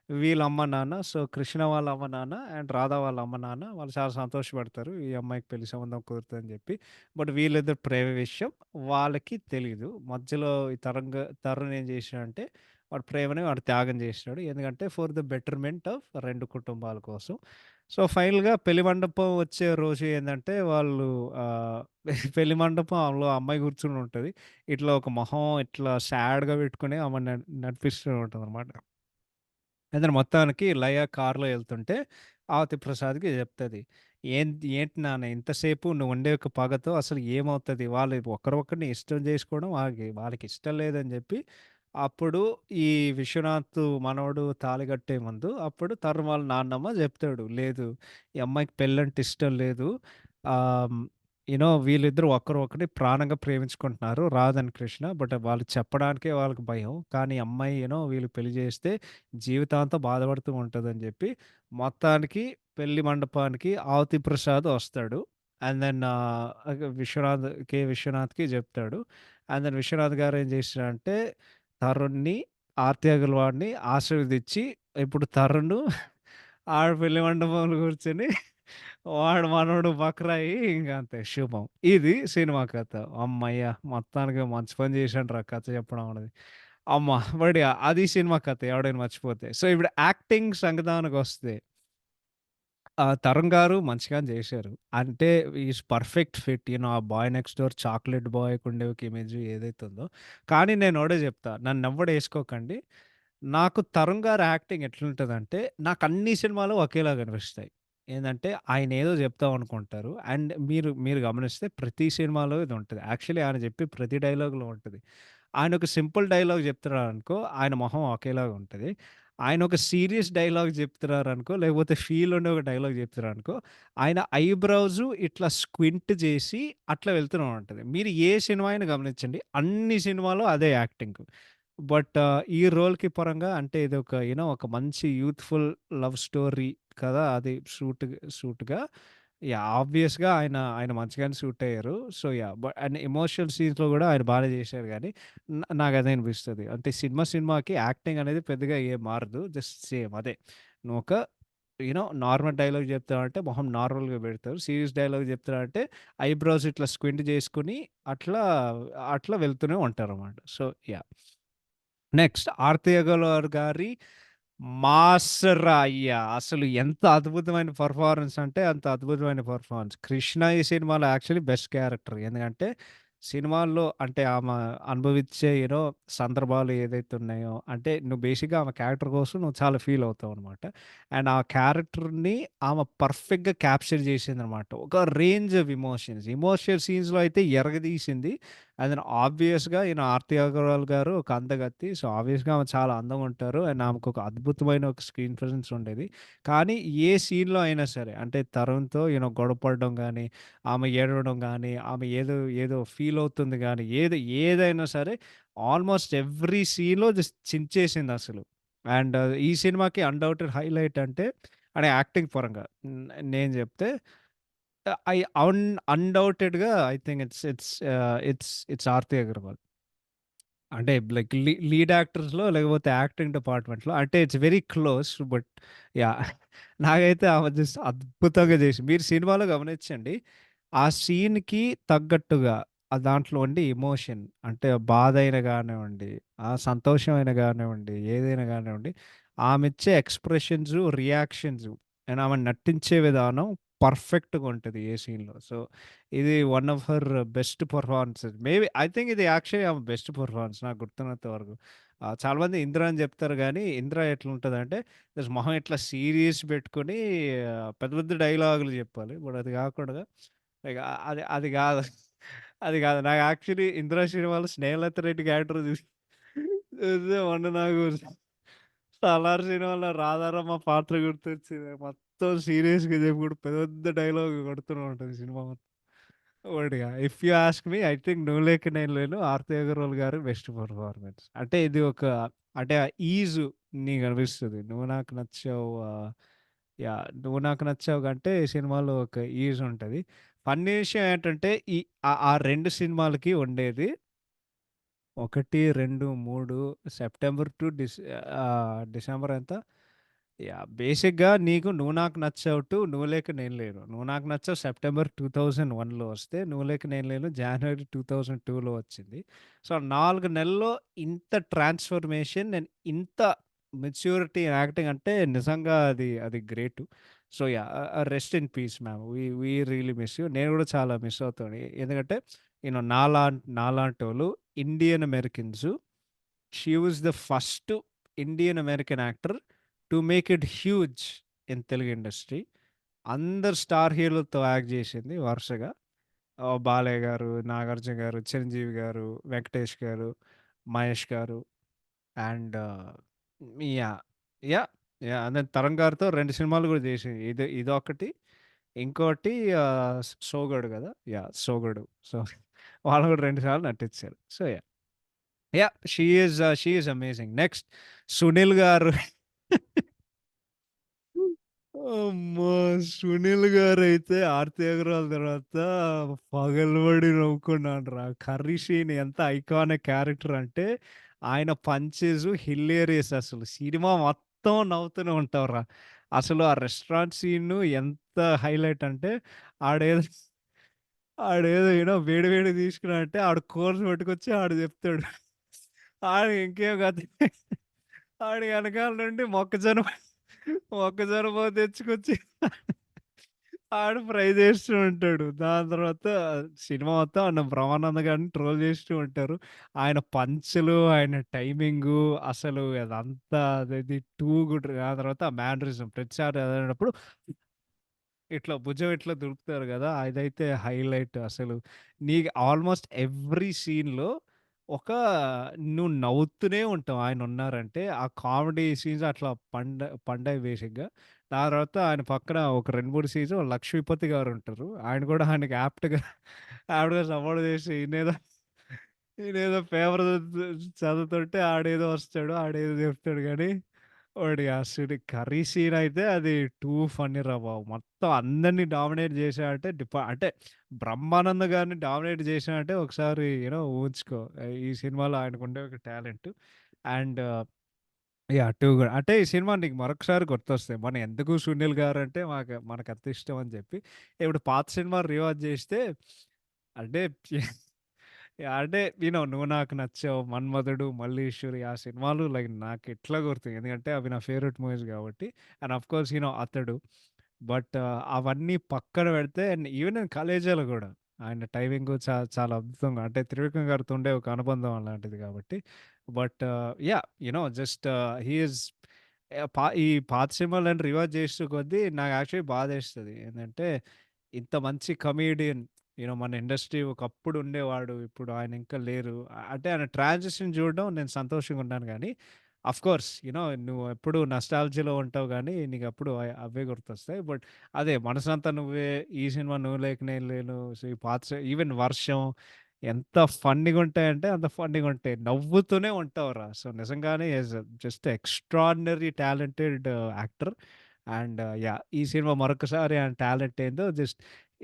వీళ్ళ అమ్మ, నాన్న కృష్ణ వాళ్ళ అమ్మ, నాన్న అండ్ రాధ వాళ్ళ అమ్మ, నాన్న వాళ్ళు చాలా సంతోషపడతారు. ఈ అమ్మాయికి పెళ్లి సంబంధం కుదురుతదని జెప్పి. బట్ వీళ్ళిద్దరి ప్రేమ విషయం వాళ్ళకి తెలీదు. మధ్యలో ఈ తరుణ్ ఏం చేశాడంటే వాడు త్యాగం చేసినాడు. ఎందుకంటే ఫర్ ద బెటర్‌మెంట్ ఆఫ్ 2 కుటుంబాల కోసం. సో, ఫైనల్‌గా పెళ్లి మండపం వచ్చే రోజు ఏందంటే వాళ్ళు ఆహ్, పెళ్లి మండపంలో అమ్మాయి కూర్చొని ఉంటది. ఇట్లా ఒక మొహం ఇట్లా సాడ్‌గా పెట్టుకొని ఆమె నడిపిస్తూ ఉంటదనమాట. అయితే మొత్తానికి లయ కార్‌లో ఎళ్తుంటే ఆవతి ప్రసాద్‌కి చెప్తది. ఏంటి నాన్న ఇంతసేపు నువ్వు ఉండే ఒక పగతో అసలు ఏమవుతది? వాళ్ళు ఒకరినొకరిని ఇష్టం చేసుకోవడం వాళ్ళకి ఇష్టం లేదని చెప్పి, అప్పుడు ఈ విశ్వనాథ్ మనవడు తాళి కట్టే ముందు అప్పుడు తరుణ్ వాళ్ళ నాన్నమ్మ చెప్తాడు. లేదు, ఈ అమ్మాయికి పెళ్ళంటే ఇష్టం లేదు. ఆహ్, వీళ్ళిద్దరూ ఒకరిని ప్రాణంగా ప్రేమించుకుంటున్నారు, రాధ్ అండ్ కృష్ణ. బట్ వాళ్ళు చెప్పడానికే వాళ్ళకి భయం. కానీ ఈ అమ్మాయి వీళ్ళు పెళ్లి చేస్తే జీవితాంతం బాధపడుతూ ఉంటదని జెప్పి, మొత్తానికి పెళ్లి మండపానికి ఆవతి ప్రసాద్ వస్తాడు. అండ్ దెన్ విశ్వనాథ్‌కి జెప్తాడు. అండ్ దెన్ విశ్వనాథ్ గారు ఏం చేసారంటే, తరుణ్‌ని, ఆర్తి అగర్వాల్‌ని ఆశీర్వదించి, ఇప్పుడు తరుణ్ ఆడ పెళ్లి మండపంలో కూర్చొని వాడు మనోడు బకరాయి ఇంక అంతే శుభం. ఇది సినిమా కథ. హమ్మయ్య! మొత్తానికి మంచి పని చేశానురా కథ చెప్పడం అనేది. అమ్మ! బడియా అది సినిమా కథ ఎవడైనా మర్చిపోతే. సో, ఇప్పుడు యాక్టింగ్ సంగతానికొస్తే తరుణ్ గారు మంచిగానే జేశారు. అంటే ఈస్ పర్ఫెక్ట్ ఫిట్. ఆ బాయ్ నెక్స్ట్ డోర్ చాక్లేట్ బాయ్‌కి ఉండే ఒక ఇమేజ్ ఏదైతే ఉందో. కానీ నేనొకటే జెప్తా. నన్నెవ్వడేసుకోకండి. నాకు తరుణ్ గారి యాక్టింగ్ ఎట్లుంటదంటే, నాకన్ని సినిమాలు ఒకేలాగా అనిపిస్తాయి. ఏందంటే ఆయనేదో జెప్దామనుకుంటారు. అండ్ మీరు మీరు గమనిస్తే ప్రతి సినిమాలో ఇదుంటది. యాక్చువల్లీ ఆయన జెప్పే ప్రతి డైలాగ్‌లో ఉంటది. ఆయన ఒక సింపుల్ డైలాగ్ జెప్తున్నాడనుకో, ఆయన మొహం ఒకేలాగా ఉంటది. ఆయన ఒక సీరియస్ డైలాగ్ జెప్తున్నారనుకో, లేకపోతే ఫీల్ ఉండే ఒక డైలాగ్ జెప్తున్నారనుకో, ఆయన ఐబ్రోస్ ఇట్లా స్క్వింట్ జేసి అట్లా వెళ్తూనే ఉంటది. మీరు ఏ సినిమా అయినా గమనించండి. అన్ని సినిమాలో అదే యాక్టింగ్. బట్ ఈ రోల్‌కి పరంగా అంటే ఇదొక ఒక మంచి యూత్‌ఫుల్ లవ్ స్టోరీ కదా! అది సూట్‌గా ఆబ్వియస్‌గా ఆయన మంచిగానే సూట్ అయ్యారు. సో, అండ్ ఎమోషనల్ సీన్స్‌లో గూడా ఆయన బానే జేశారు గానీ, నాకదే అనిపిస్తది. అంటే సినిమాకి యాక్టింగ్ అనేది పెద్దగా ఏం మారదు. జస్ట్ సేమ్ అదే. నువ్వొక నార్మల్ డైలాగ్ జెప్తావంటే మొహం నార్మల్‌గా బెడతారు. సీరియస్ డైలాగ్ జెప్తున్నావంటే ఐబ్రోస్ ఇట్లా స్క్వింట్ జేసుకొని అట్లా, అట్లా వెళ్తూనే ఉంటారనమాట. So, yeah! Next 'Aarti Agarwal' గారి మాస్టర్ అయ్యా! అసలు ఎంత అద్భుతమైన పెర్ఫార్మన్స్ అంటే అంత అద్భుతమైన పెర్ఫార్మన్స్. 'కృష్ణ' ఈ సినిమాలో యాక్చువల్లీ బెస్ట్ క్యారెక్టర్. ఎందుకంటే సినిమాల్లో అంటే ఆమె అనుభవించే సందర్భాలు ఏదైతే ఉన్నాయో అంటే నువ్వు బేసిక్‌గా ఆమె క్యారెక్టర్ కోసం నువ్వు చాలా ఫీల్ అవుతావనమాట. అండ్ ఆ క్యారెక్టర్‌ని ఆమె పర్ఫెక్ట్‌గా క్యాప్చర్ చేసిందనమాట. ఒక రేంజ్ ఆఫ్ ఎమోషన్స్. ఎమోషనల్ సీన్స్‌లో అయితే ఎరగదీసింది. అండ్ దెన్ ఆబ్వియస్‌గా 'ఆర్తి అగర్వాల్' గారు ఒక అందగత్తి. సో, ఆబ్వియస్‌గా ఆమె చాలా అందంగా ఉంటారు. అండ్ ఆమెకొక అద్భుతమైన ఒక స్క్రీన్ ప్రెజెన్స్ ఉండేది. కానీ ఏ సీన్‌లో అయినా సరే అంటే తరుణ్‌తో గొడవ పడడం గానీ, ఆమె ఏడవడం గానీ, ఆమె ఏదో ఫీల్ అవుతుంది గానీ, ఏదైనా సరే ఆల్మోస్ట్ ఎవ్రీ సీన్‌లో జస్ట్ చించేసిందసలు. అండ్ ఈ సినిమాకి అన్‌డౌటెడ్ హైలైట్ అంటే యాక్టింగ్ పరంగా నేను జెప్తే ఐ అన్‌డౌటెడ్‌గా I think it's 'Aarti Agarwal.' అంటే లైక్ లీడ్ యాక్టర్స్‌లో లేకపోతే యాక్టింగ్ డిపార్ట్‌మెంట్‌లో అంటే it's very close. But yeah! నాకైతే ఆమె జస్ట్ అద్భుతంగా చేసి మీరు సినిమాలో గమనించండి. ఆ సీన్‌కి తగ్గట్టుగా దాంట్లో ఉండే ఎమోషన్ అంటే బాధైనా గానివ్వండి, సంతోషమైనా గానివ్వండి, ఏదైనా గానివ్వండి, ఆమె ఇచ్చే ఎక్స్‌ప్రెషన్స్, రియాక్షన్స్ అండ్ ఆమె నటించే విధానం పర్ఫెక్ట్‌గా ఉంటది ఏ సీన్‌లో. సో, ఇది one of her best performances. Maybe I think ఇది యాక్చువల్లీ ఆమె బెస్ట్ పెర్ఫార్మన్స్ నాకు గుర్తున్నంత వరకు. చాలామంది 'ఇంద్ర' అని చెప్తారు గానీ, 'ఇంద్ర' ఎట్లుంటదంటే జస్ట్ మొహం ఇట్లా సీరియస్ పెట్టుకొని పెద్ద పెద్ద డైలాగులు చెప్పాలి. బట్ అది కాకుండా ఇగ అది కాదు. అది కాదు. నాకు యాక్చువల్లీ 'ఇంద్ర' సినిమాలో స్నేహలత రెడ్డి క్యారెక్టర్ చూస్తే మొన్న నాకు 'సలార్' సినిమాలో రాధారమ్మ పాత్ర గుర్తొచ్చింది. మొత్తం సీరియస్‌గా చెప్పుకుంటూ పెద్ద పెద్ద డైలాగ్ కొడుతూనే ఉంటది సినిమా మొత్తం. ఒకటిగా if you ask me I think 'నువ్వు లేక నేను లేను' 'ఆర్తి అగర్వాల్' గారి బెస్ట్ పెర్ఫార్మన్స్. అంటే ఇది ఒక అంటే ఆ ఈజ్ నీకనిపిస్తది. 'నువ్వు నాకు నచ్చావు' నువ్వు నాకు నచ్చావు కంటే ఈ సినిమాలో ఒక ఈజ్ ఉంటది. ఫన్నీ విషయం ఏంటంటే ఆ 2 సినిమాలకి ఉండేది 1, 2, 3 సెప్టెంబర్ టు డిసెంబర్ ఎంత? బేసిక్‌గా నీకు 'నువ్వు నాకు నచ్చావు' టు 'నువ్వు లేక నేను లేను.' 'నువ్వు నాకు నచ్చావు' సెప్టెంబర్ 2001లో వస్తే 'నువ్వు లేక నేను లేను' జనవరి 2002లో వచ్చింది. సో, 4 నెలల్లో ఇంత ట్రాన్స్‌ఫర్మేషన్ అండ్ ఇంత మెచ్యూరిటీ ఇన్ యాక్టింగ్ అంటే నిజంగా అది great. So, rest in peace ma'am. We really miss you. నేను కూడా చాలా మిస్ అవుతాను. ఎందుకంటే నాలాంటోళ్ళు Indian Americans she was the first Indian American actor to make it huge in Telugu industry. అందరు స్టార్ హీరోలతో యాక్ట్ జేసింది వరుసగా. 'బాలయ్య' గారు, 'నాగార్జున' గారు, 'చిరంజీవి' గారు, 'వెంకటేష్' గారు, 'మహేష్' గారు and yeah! Yeah! Yeah! And then 'Tarang' గారితో 2 సినిమాలు గూడా జేసింది. ఇదొకటి. ఇంకోటి 'సోగ్గాడు' గదా! యాహ్! 'సోగ్గాడు.' సో, వాళ్ళు గూడా 2 సార్లు నటించారు. So, yeah! Yeah! She is amazing. Next 'Sunil' గారు. అమ్మో! 'సునీల్' గారైతే 'ఆర్తి అగర్వాల్' తర్వాత పగలబడి నవ్వుకున్నానురా. 'కర్రీ సీన్' ఎంత ఐకానిక్ క్యారెక్టర్ అంటే, ఆయన పంచెస్ హిల్లేరియస్ అసలు. సినిమా మొత్తం నవ్వుతూనే ఉంటావురా. అసలు ఆ రెస్టారెంట్ సీన్ ఎంత హైలైట్ అంటే, ఆడేదో ఆడేదో వేడి వేడిగా తీసుకురా అంటే, ఆడు కోన్స్ పట్టుకొచ్చి ఆడు చెప్తాడు. ఆడు ఇంకేం కాదు. ఆడు ఎనకాల నుండి మొక్కజొన్న పొత్తు తెచ్చుకొచ్చి ఆడు ఫ్రై చేస్తూ ఉంటాడు. దాని తర్వాత సినిమా మొత్తం ఆయన బ్రహ్మానంద గారిని ట్రోల్ చేస్తూ ఉంటారు. ఆయన పంచులు, ఆయన టైమింగు అసలు అదంతా అదది టూ గుడ్. ఆ తర్వాత మేనరిజం ప్రతిసారి అదన్నప్పుడు ఇట్లా భుజం ఇట్లా దులుపుతారు గదా! అదైతే హైలైట్ అసలు. ఆల్‌మోస్ట్ ఎవ్రీ సీన్‌లో ఒక నువ్వు నవ్వుతూనే ఉంటావు ఆయనున్నారంటే. ఆ కామెడీ సీన్స్ అట్లా పండాయి బేసిక్‌గా. దాని తర్వాత ఆయన పక్కన ఒక 2, 3 సీన్స్ 'లక్ష్మీపతి' గారుంటారు. ఆయన గూడా ఆయనకి యాప్ట్‌గా సపోర్ట్ చేసి ఈయనేదో పేపర్ చదువుతుంటే ఆడేదో వస్తాడు. ఆడేదో చెప్తాడు గానీ వాడి అసలు కర్రీ సీన్ అయితే అది టూ ఫన్నీ రా బాబు. మొత్తం అందరిని డామినేట్ చేశాడంటే అంటే బ్రహ్మానంద గారిని డామినేట్ చేశాడంటే ఒకసారి ఊహించుకో. ఈ సినిమాలో ఆయనకుండే ఒక టాలెంట్. And yeah! 2 గూడా. అంటే ఈ సినిమా నీకు మరొకసారి గుర్తొస్తాయి. మనం ఎందుకు 'సునీల్' గారంటే మనకంత ఇష్టం అని చెప్పి. ఇప్పుడు పాత సినిమాలు రివాజ్ చేస్తే అంటే యాహ్! అంటే 'నువ్వు నాకు నచ్చావు', 'మన్మధుడు', 'మల్లీశ్వరి' ఆ సినిమాలు లైక్ నాకెట్లా గుర్తు. ఎందుకంటే అవి నా ఫేవరెట్ మూవీస్ కాబట్టి. అండ్ ఆఫ్‌కోర్స్ 'అతడు'. బట్ అవన్నీ పక్కన పెడితే అండ్ ఈవెన్ కలేజాలో గూడా ఆయన టైమింగు చాలా అద్భుతంగా అంటే 'త్రివిక్రమ్' గారితో ఉండే ఒక అనుబంధం అలాంటిది కాబట్టి. But yeah! Just he is ఈ పాత సినిమాలను రివాజ్ చేసే కొద్దీ నాకు యాక్చువల్లీ బాధేస్తది. ఏందంటే ఇంత మంచి కమెడియన్ మన ఇండస్ట్రీ ఒకప్పుడు ఉండేవాడు. ఇప్పుడు ఆయన ఇంకా లేరు. అంటే ఆయన ట్రాన్సిషన్ చూడడం నేను సంతోషంగా ఉన్నాను గానీ, ఆఫ్‌కోర్స్ నువ్వు ఎప్పుడు నస్టాల్జియాలో ఉంటావు గానీ, నీకప్పుడు అవే గుర్తొస్తాయి. బట్ అదే మనసంతా నువ్వే, ఈ సినిమా నువ్వు లేక నేను లేను. సో, ఈ పాత ఈవెన్ 'వర్షం' ఎంత ఫన్నీగుంటాయంటే అంత ఫన్నీగుంటాయి. నవ్వుతూనే ఉంటావురా. సో, నిజంగానే is just extraordinary talented actor. And yeah! ఈ సినిమా మరొకసారి ఆయన టాలెంట్ ఏందో జస్ట్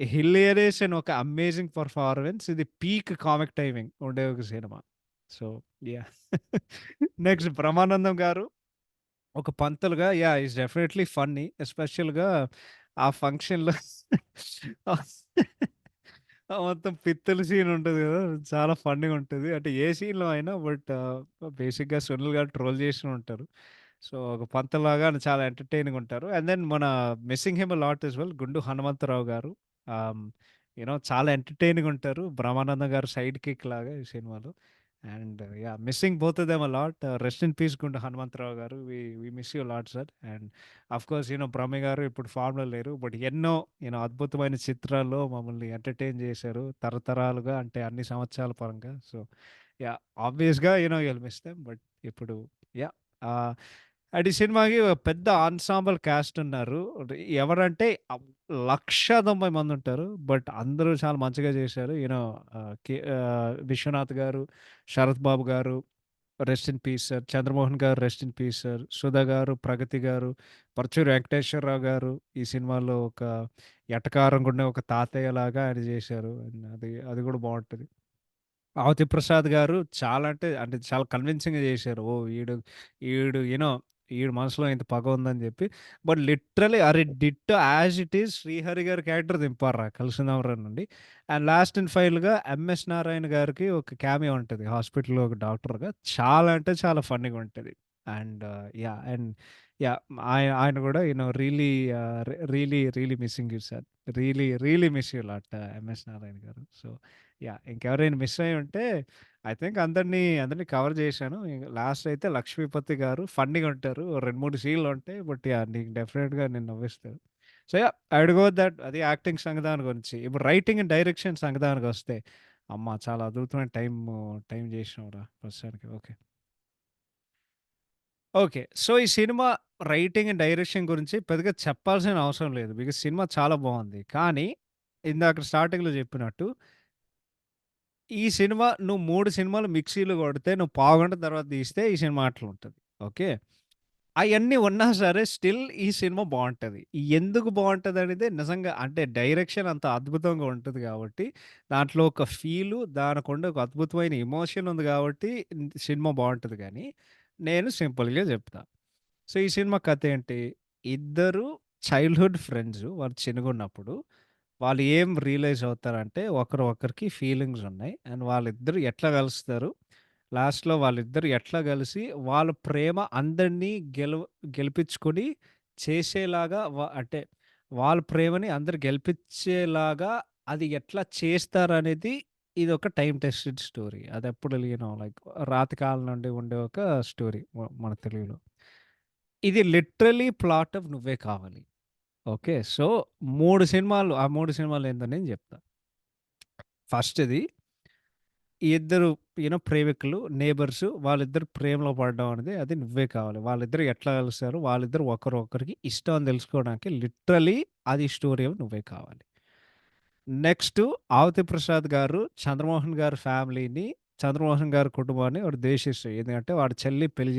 హిలేరియస్ అండ్ ఒక అమేజింగ్ పెర్ఫార్మన్స్. ఇది పీక్ కామిక్ టైమింగ్ ఉండే ఒక cinema. So, yeah! Next Brahmanandam గారు ఒక పంతులుగా ఈస్ డెఫినైట్‌లీ ఫన్నీ. ఎస్పెషల్‌గా ఆ ఫంక్షన్‌లో ఆ మొత్తం పిత్తల సీన్ ఉంటది గదా! చాలా ఫన్నీగా ఉంటది. అంటే ఏ సీన్‌లో అయినా బట్ బేసిక్‌గా సునీల్ గారు ట్రోల్ చేస్తూ ఉంటారు. సో, ఒక పంతలాగా చాలా ఎంటర్‌టైనింగ్ ఉంటారు. అండ్ దెన్ మన missing him a lot as well 'Gundu Hanumantharao' గారు. ఆహ్, చాలా ఎంటర్‌టైనింగ్ ఉంటారు. బ్రహ్మానందం గారు సైడ్ కిక్ లాగా ఈ సినిమాలో. And missing both of them a lot. Rest in peace 'Gundu Hanumantharao' గారు. We miss you lot sir. And of course Brahmi గారు ఇప్పుడు ఫామ్‌లో లేరు. బట్ ఎన్నో అద్భుతమైన చిత్రాల్లో మమ్మల్ని ఎంటర్‌టైన్ చేశారు. తరతరాలుగా అంటే అన్ని సంవత్సరాల పరంగా. సో, ఆబ్వియస్‌గా యుల్ మిస్ దెమ్. బట్ ఇప్పుడు యాహ్! ఆహ్, అండ్ ఈ సినిమాకి ఒక పెద్ద ఆన్సాంబుల్ కాస్ట్ ఉన్నారు. ఎవరంటే 1,90,000 మందుంటారు. బట్ అందరూ చాలా మంచిగా చేశారు. 'విశ్వనాథ్' గారు, 'Sarath Babu' garu rest in peace sir. 'Chandramohan' garu rest in peace sir. 'Sudha' garu, 'Pragathi' గారు, 'పరుచూరి వెంకటేశ్వరరావు' గారు ఈ సినిమాలో ఒక ఎటకారంగా ఉండే ఒక తాతయ్యలాగా ఆయన చేశారు. అండ్ అది అది కూడా బావుంటది. 'అవతి ప్రసాద్' గారు చాలా అంటే చాలా కన్విన్సింగ్‌గా చేశారు. ఓహ్! ఈడు ఈడి మనసులో ఇంత పగ ఉందని చెప్పి. బట్ లిటరల్లీ అరే ditto as it is 'Srihari' గారి క్యారెక్టర్ దింపార్రా 'కలిసుందాంరా' నుండి. అండ్ లాస్ట్ అండ్ ఫైనల్‌గా 'ఎంఎస్ నారాయణ' గారికి ఒక క్యామియో ఉంటది. హాస్పిటల్‌లో ఒక డాక్టర్‌గా. చాలా అంటే చాలా ఫన్నీగా ఉంటది. And and yeah! ఆయన కూడా really really missing you sir. Really miss you lot MS Narayana garu. So yeah! ఇంకెవరైనా మిస్ అయ్యుంటే ఐ థింక్ అందరిని కవర్ చేశాను. ఇంక లాస్ట్ అయితే 'లక్ష్మీపతి' గారు ఫన్నీగా ఉంటారు. ఓ 2, 3 సీన్‌లుంటాయి. But yeah! నీకు డెఫినిట్‌గా నిన్ను నవ్విస్తారు. So, yeah! I would go with that. అది యాక్టింగ్ సంగతి గురించి. ఇప్పుడు రైటింగ్ అండ్ డైరెక్షన్ సంగతానికొస్తే, అమ్మ! చాలా అద్భుతమైన టైం చేసినావురా ప్రస్తుతానికి. ఓకే. ఓకే. సో, ఈ సినిమా రైటింగ్ అండ్ డైరెక్షన్ గురించి పెద్దగా చెప్పాల్సిన అవసరం లేదు. బికాజ్ సినిమా చాలా బావుంది. కానీ ఇందాక స్టార్టింగ్‌లో చెప్పినట్టు ఈ సినిమా నువ్వు 3 సినిమాలు మిక్సీలో కొడితే నువ్వు పావుగంట తర్వాత తీస్తే ఈ సినిమా అట్లుంటది. ఓకే. అయన్నీ ఉన్నా సరే స్టిల్ ఈ సినిమా బావుంటది. ఎందుకు బావుంటదనేది నిజంగా అంటే డైరెక్షన్ అంత అద్భుతంగా ఉంటది గాబట్టి, దాంట్లో ఒక ఫీలు, దానికుండే ఒక అద్భుతమైన ఎమోషన్ ఉంది గాబట్టి సినిమా బావుంటది గానీ, నేను సింపుల్‌గా జెప్తా. సో, ఈ సినిమా కథేంటి? ఇద్దరు చైల్డ్‌హుడ్ ఫ్రెండ్స్ వాళ్ళు చిన్నగున్నప్పుడు వాళ్ళు ఏం రియలైజ్ అవుతారంటే ఒకరు ఒకరికి ఫీలింగ్స్ ఉన్నాయి. అండ్ వాళ్ళిద్దరూ ఎట్లా కలుస్తారు? లాస్ట్‌లో వాళ్ళిద్దరూ ఎట్లా కలిసి వాళ్ళ ప్రేమ అందరిని గెలిపించుకొని చేసేలాగా అంటే వాళ్ళ ప్రేమని అందరూ గెలిపించేలాగా అది ఎట్లా చేస్తారనేది ఇదొక టైమ్ టెస్టెడ్ స్టోరీ. అదెప్పుడు లైక్ రాతి కాలం నుండి ఉండే ఒక స్టోరీ మన తెలుగులో. ఇది లిటరల్లీ ప్లాట్ ఆఫ్ 'నువ్వే కావాలి.' ఓకే. సో, 3 సినిమాలు ఆ 3 సినిమాలేందో నేను జెప్తా. ఫస్ట్‌ది ఈ ఇద్దరు ప్రేమికులు, నేబర్స్ వాళ్ళిద్దరు ప్రేమలో పడడం అనేది అది 'నువ్వే కావాలి.' వాళ్ళిద్దరు ఎట్లా కలుస్తారు? వాళ్ళిద్దరు ఒకరికి ఇష్టం అని తెలుసుకోవడానికి లిటరల్లీ అది స్టోరీ ఆఫ్ 'నువ్వే కావాలి.' నెక్స్టు 'ఆవతి ప్రసాద్' గారు, చంద్రమోహన్ గారి ఫ్యామిలీని, చంద్రమోహన్ గారి కుటుంబాన్ని వాడు ద్వేషిస్తాడు. ఎందుకంటే వాడి చెల్లి పెళ్లి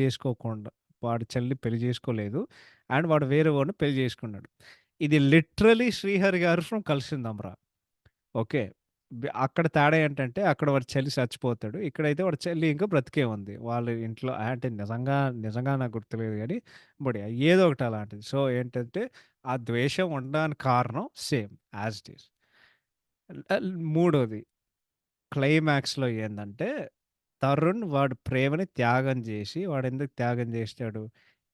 చేసుకోలేదు. అండ్ వాడు వేరే వాడిని పెళ్లి చేసుకున్నాడు. ఇది లిటరల్లీ 'శ్రీహరి' గారు ఫ్రమ్ 'కలిసుందాంరా.' ఓకే. అక్కడ తేడా ఏంటంటే అక్కడ వాడి చెల్లి చచ్చిపోతాడు. ఇక్కడైతే వాడి చెల్లి ఇంకా బ్రతికే ఉంది. వాళ్ళ ఇంట్లో అంటే నిజంగా నాకు గుర్తులేదు గానీ, బట్ ఏదో ఒకటి అలాంటిది. సో, ఏంటంటే ఆ ద్వేషం ఉండడానికి కారణం సేమ్ యాజ్ ఇట్ ఈజ్. మూడోది క్లైమాక్స్‌లో ఏందంటే, తరుణ్ వాడి ప్రేమని త్యాగం జేసి వాడెందుకు త్యాగం జేసాడు?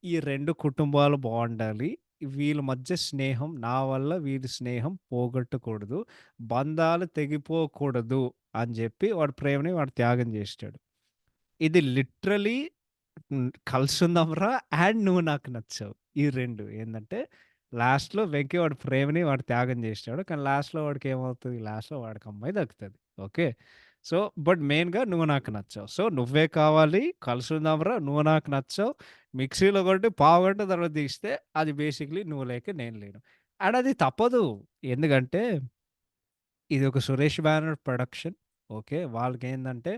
ఈ 2 కుటుంబాలు బావుండాలి. వీళ్ళ మధ్య స్నేహం నా వల్ల వీరి స్నేహం పోగొట్టకూడదు. బంధాలు తెగిపోకూడదు అని జెప్పి వాడి ప్రేమని వాడు త్యాగం జేసాడు. ఇది లిటరల్లీ కలిసుందాంరా అండ్ నువ్వు నాకు నచ్చావు. ఈ 2 ఏందంటే లాస్ట్‌లో వెంకీ వాడి ప్రేమని వాడు త్యాగం జేసాడు. కానీ లాస్ట్‌లో వాడికేమవుతది? లాస్ట్‌లో వాడికి అమ్మాయి దక్కుతది. ఓకే. సో, బట్ మెయిన్‌గా నువ్వు నాకు నచ్చావు. సో, నువ్వే కావాలి, కలిసుందాంరా, నువ్వు నాకు నచ్చావు. మిక్సీలో కొట్టి పావుగంట తర్వాత తీస్తే అది బేసిక్‌లీ నువ్వు లేక నేను లేను. అండ్ అది తప్పదు. ఎందుకంటే ఇది ఒక 'సురేష్ బ్యానర్' ప్రొడక్షన్. ఓకే. వాళ్ళకేందంటే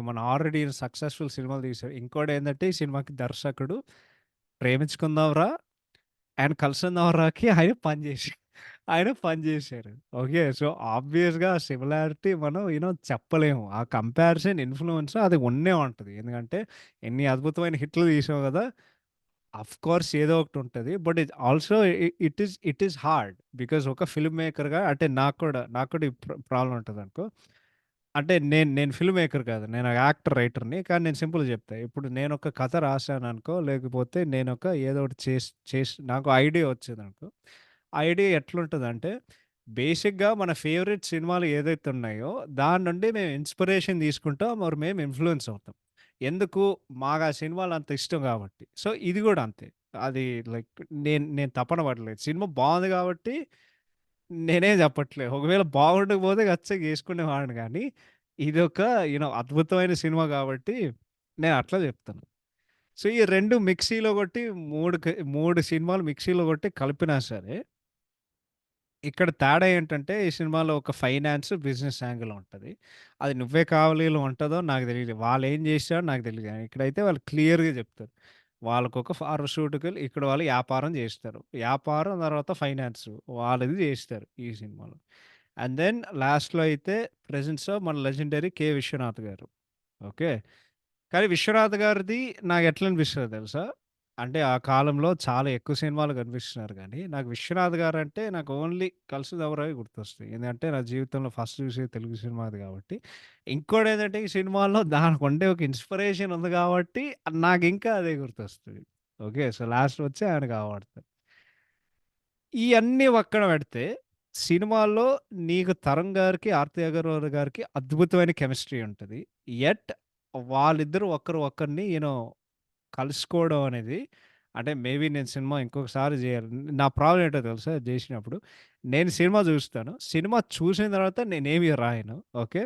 మన ఆల్రెడీ సక్సెస్‌ఫుల్ సినిమాలు తీశారు. ఇంకోటేందంటే ఈ సినిమాకి దర్శకుడు 'ప్రేమించుకుందాంరా' అండ్ 'కలిసుందాంరా'కి ఆయన పని జేశారు. ఓకే. సో, ఆబ్వియస్‌గా సిమిలారిటీ మనం చెప్పలేము. ఆ కంపారిజన్ ఇన్‌ఫ్లూయెన్స్ అది ఉండే ఉంటది. ఎందుకంటే ఎన్ని అద్భుతమైన హిట్‌లు తీసాం గదా! ఆఫ్‌కోర్స్ ఏదో ఒకటుంటది. బట్ ఇది also it is hard. Because ఒక ఫిల్మ్ మేకర్‌గా అంటే నాకు కూడా ఈ ప్రాబ్లమ్ ఉంటదనుకో. అంటే నేను ఫిల్మ్ మేకర్ కాదు. నేను యాక్టర్, రైటర్‌ని. కానీ నేను సింపుల్‌గా చెప్తా. ఇప్పుడు నేనొక కథ రాసాననుకో, లేకపోతే నేనొక ఏదో ఒకటి నాకు ఐడియా వచ్చిందనుకో. ఆ ఐడియా ఎట్లుంటదంటే, బేసిక్‌గా మన ఫేవరెట్ సినిమాలు ఏదైతే ఉన్నాయో, దాని నుండి మేము ఇన్‌స్పిరేషన్ తీసుకుంటాం. మేము ఇన్‌ఫ్లూయెన్స్ అవుతాం. ఎందుకు? మాకు ఆ సినిమాలు అంత ఇష్టం కాబట్టి. సో, ఇది గూడా అంతే. అది లైక్ నేను నేను తపన పడలేదు. సినిమా బావుంది కాబట్టి నేనేం చెప్పట్లే. ఒకవేళ బాగుండకపోతే ఖచ్చితంగా యేసుకునేవాడిని గానీ, ఇదొక అద్భుతమైన సినిమా గాబట్టి, నేనట్లా జెప్తాను. సో, ఈ 2 మిక్సీలో కొట్టి 3 సినిమాలు మిక్సీలో కొట్టి కలిపినా సరే, ఇక్కడ తేడా ఏంటంటే, ఈ సినిమాలో ఒక ఫైనాన్స్, బిజినెస్ యాంగిల్ ఉంటది. అది 'నువ్వే కావాలిలో' ఉంటదో నాకు తెలీదు. వాళ్ళేం జేశారో నాకు తెలీదు గానీ, ఇక్కడైతే వాళ్ళు క్లియర్‌గా జెప్తారు. వాళ్ళకొక ఫార్మాస్యూటికల్ ఇక్కడ వాళ్ళు యాపారం జేస్తారు. యాపారం తర్వాత ఫైనాన్స్ వాళ్ళది జేస్తారు ఈ సినిమాలో. అండ్ దెన్ లాస్ట్‌లో అయితే ప్రెజెన్స్ ఆఫ్ మన లెజెండరీ 'కె. విశ్వనాథ్' గారు. ఓకే. కానీ 'విశ్వనాథ్' గారిది నాకెట్లా అనిపిస్తదో తెలుసా? అంటే ఆ కాలంలో చాలా ఎక్కువ సినిమాలు కనిపిస్తున్నారు గానీ, నాకు 'విశ్వనాథ్' గారంటే నాకు ఓన్లీ 'కలిసుదావరా'యే గుర్తొస్తాయి. ఎందుకంటే నా జీవితంలో ఫస్ట్ చూసేది తెలుగు సినిమా అది గాబట్టి. ఇంకోటేంటంటే ఈ సినిమాలో దానికుండే ఒక ఇన్‌స్పిరేషన్ ఉంది గాబట్టి నాకింకా అదే గుర్తొస్తది. ఓకే. సో, లాస్ట్‌లో వచ్చి ఆయన కాపాడతారు. ఇయన్నీ పక్కన పెడితే సినిమాల్లో నీకు 'తరుణ్' గారికి, 'ఆర్తి అగర్వాల్' గారికి అద్భుతమైన కెమిస్ట్రీ ఉంటది. యట్ వాళ్ళిద్దరూ ఒకరు ఒకరిని కలుసుకోవడం అనేది అంటే మేబీ నేను సినిమా ఇంకొకసారి జేయాలి. నా ప్రాబ్లమ్ ఏంటో తెలుసా జేసినప్పుడు? నేను సినిమా జూస్తాను. సినిమా చూసిన తర్వాత నేనేమి రాయను. ఓకే.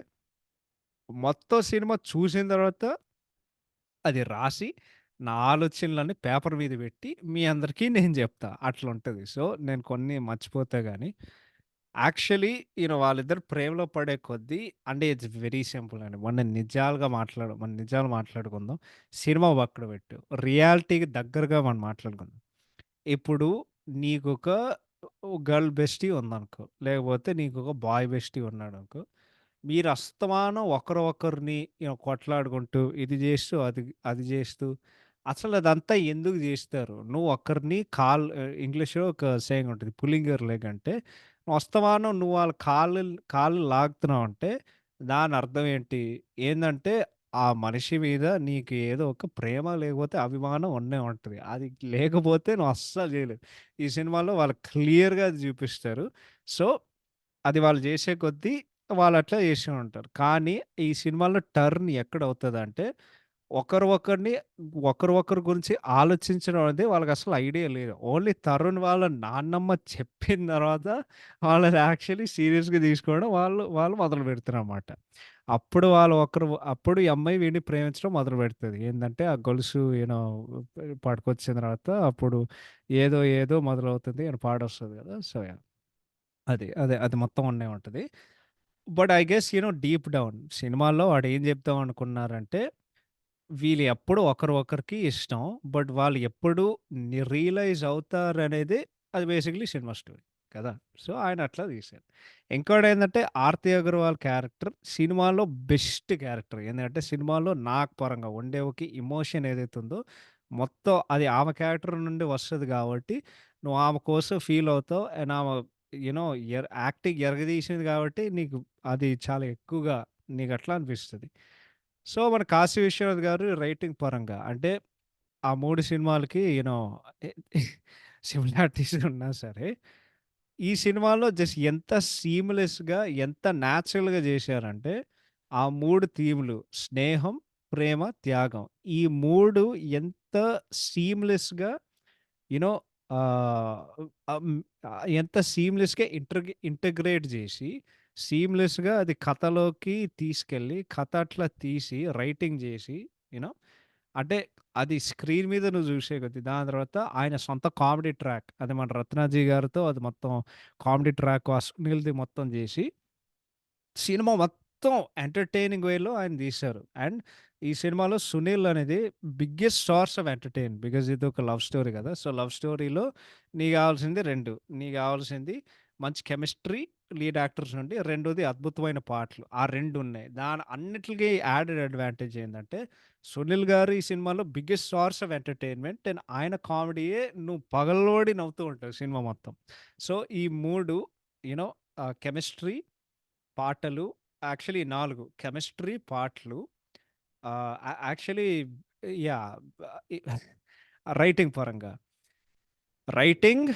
మొత్తం సినిమా చూసిన తర్వాత అది రాసి, నా ఆలోచనలన్నీ పేపర్ మీద పెట్టి, మీ అందరికీ నేను జెప్తా. అట్లుంటది. సో, నేను కొన్ని మర్చిపోతా గానీ, యాక్చువల్లీ వాళ్ళిద్దరు ప్రేమలో పడే కొద్దీ అంటే ఇట్స్ వెరీ సింపుల్ అండి. మన నిజాలు మాట్లాడుకుందాం. సినిమా పక్కన పెట్టు. రియాలిటీకి దగ్గరగా మనం మాట్లాడుకుందాం. ఇప్పుడు నీకొక గర్ల్ బెస్టీ ఉందనుకో, లేకపోతే నీకొక బాయ్ బెస్టీ ఉన్నాడనుకో, మీరు అస్తమానం ఒకరిని కొట్లాడుకుంటూ, ఇది జేస్తూ, అది జేస్తూ, అసలదంతా ఎందుకు జేస్తారు? నువ్వు ఒకరిని ఇంగ్లీష్‌లో ఒక సేయింగ్ ఉంటది. పుల్లింగ్ యువర్ లెగ్ అంటే, అస్తమానం నువ్వు వాళ్ళ కాళ్ళు లాగుతున్నావంటే, దాని అర్థం ఏంటి? ఏందంటే, ఆ మనిషి మీద నీకు ఏదో ఒక ప్రేమ లేకపోతే అభిమానం ఉండే ఉంటది. అది లేకపోతే నువ్వు అస్సలు జేయలేవు. ఈ సినిమాలో వాళ్ళు క్లియర్‌గా అది జూపిస్తారు. సో అది వాళ్ళు జేసే కొద్దీ వాళ్ళట్లా జేస్తూ ఉంటారు. కానీ ఈ సినిమాలో టర్న్ ఎక్కడవుతదంటే, ఒకరు ఒకరి గురించి ఆలోచించడం అనేది వాళ్ళకసలు ఐడియా లేదు. ఓన్లీ తరుణ్ వాళ్ళ నాన్నమ్మ చెప్పిన తర్వాత వాళ్ళది యాక్చువల్లీ సీరియస్‌గా తీసుకోవడం వాళ్ళు వాళ్ళు మొదలుపెడతారనమాట. అప్పుడు ఈ అమ్మాయి వీడిని ప్రేమించడం మొదలుపెడతది. ఏందంటే ఆ గొలుసు పట్టుకొచ్చిన తర్వాత అప్పుడు ఏదో మొదలవుతుంది. పాటొస్తది గదా! So, yeah! అది మొత్తం ఉండే ఉంటది. But I guess deep down సినిమాలో వాడేం చెప్దాం అనుకున్నారంటే, వీళ్ళు ఎప్పుడు ఒకరికి ఇష్టం. బట్ వాళ్ళు ఎప్పుడు రియలైజ్ అవుతారనేది అది బేసికల్లీ సినిమా స్టోరీ కదా! సో, ఆయన అట్లా తీశారు. ఇంకోటేందంటే 'ఆర్తి అగర్వాల్' క్యారెక్టర్ సినిమాలో బెస్ట్ క్యారెక్టర్. ఎందుకంటే సినిమాలో నాకు పరంగా ఉండే ఒక ఎమోషన్ ఏదైతే ఉందో, మొత్తం అది ఆమె క్యారెక్టర్ నుండి వస్తది గాబట్టి, నువ్వు ఆమె కోసం ఫీల్ అవుతావు. అండ్ ఆమె యూ నో యాక్టింగ్ ఎరగదీసింది గాబట్టి, నీకు అది చాలా ఎక్కువగా నీకట్లా అనిపిస్తది. సో, మన 'కాశీ విశ్వనాథ్' గారు రైటింగ్ పరంగా అంటే, ఆ 3 సినిమాలకి ఎ సిమిలారిటీస్ ఉన్నా సరే, ఈ సినిమాలో జస్ట్ ఎంత సీమ్‌లెస్‌గా, ఎంత న్యాచురల్‌గా జేశారంటే, ఆ 3 థీమ్‌లు స్నేహం, ప్రేమ, త్యాగం. ఈ 3 ఎంత సీమ్‌లెస్‌గా యూ నో ఆహ్, ఎంత సీమ్‌లెస్‌గా ఇంటిగ్రేట్ జేసి, సీమ్‌లెస్‌గా అది కథలోకి తీసుకెళ్ళి, కథ అట్లా తీసి, రైటింగ్ జేసి, యూ నో అంటే అది స్క్రీన్ మీద నువ్వు జూసే కొద్దీ, దాని తర్వాత ఆయన సొంత కామెడీ ట్రాక్. అది మన 'రత్నాజీ' గారితో అది మొత్తం కామెడీ ట్రాక్ ఆ సునీల్‌ది మొత్తం జేసి సినిమా మొత్తం ఎంటర్‌టైనింగ్ వేలో ఆయన తీశారు. అండ్ ఈ సినిమాలో 'సునీల్' అనేది biggest source of entertain. Because ఇదొక లవ్ స్టోరీ గదా! సో, లవ్ స్టోరీలో నీకు గావాల్సింది 2. నీకు గావాల్సింది మంచి కెమిస్ట్రీ లీడ్ యాక్టర్స్ నుండి, రెండోది అద్భుతమైన పాటలు. ఆ 2 ఉన్నాయి. అన్నిట్లికి యాడెడ్ అడ్వాంటేజ్ ఏందంటే, 'సునీల్' గారు ఈ సినిమాలో biggest source of entertainment. And ఆయన కామెడీయే నువ్వు పగలబడి నవ్వుతూ ఉంటావు సినిమా మొత్తం. సో, ఈ 3 యూ నో కెమిస్ట్రీ పాటలు యాక్చువల్లీ 4 కెమిస్ట్రీ, పాటలు యాక్చువల్లీ యాహ్! ఇ రైటింగ్ పరంగా. Writing,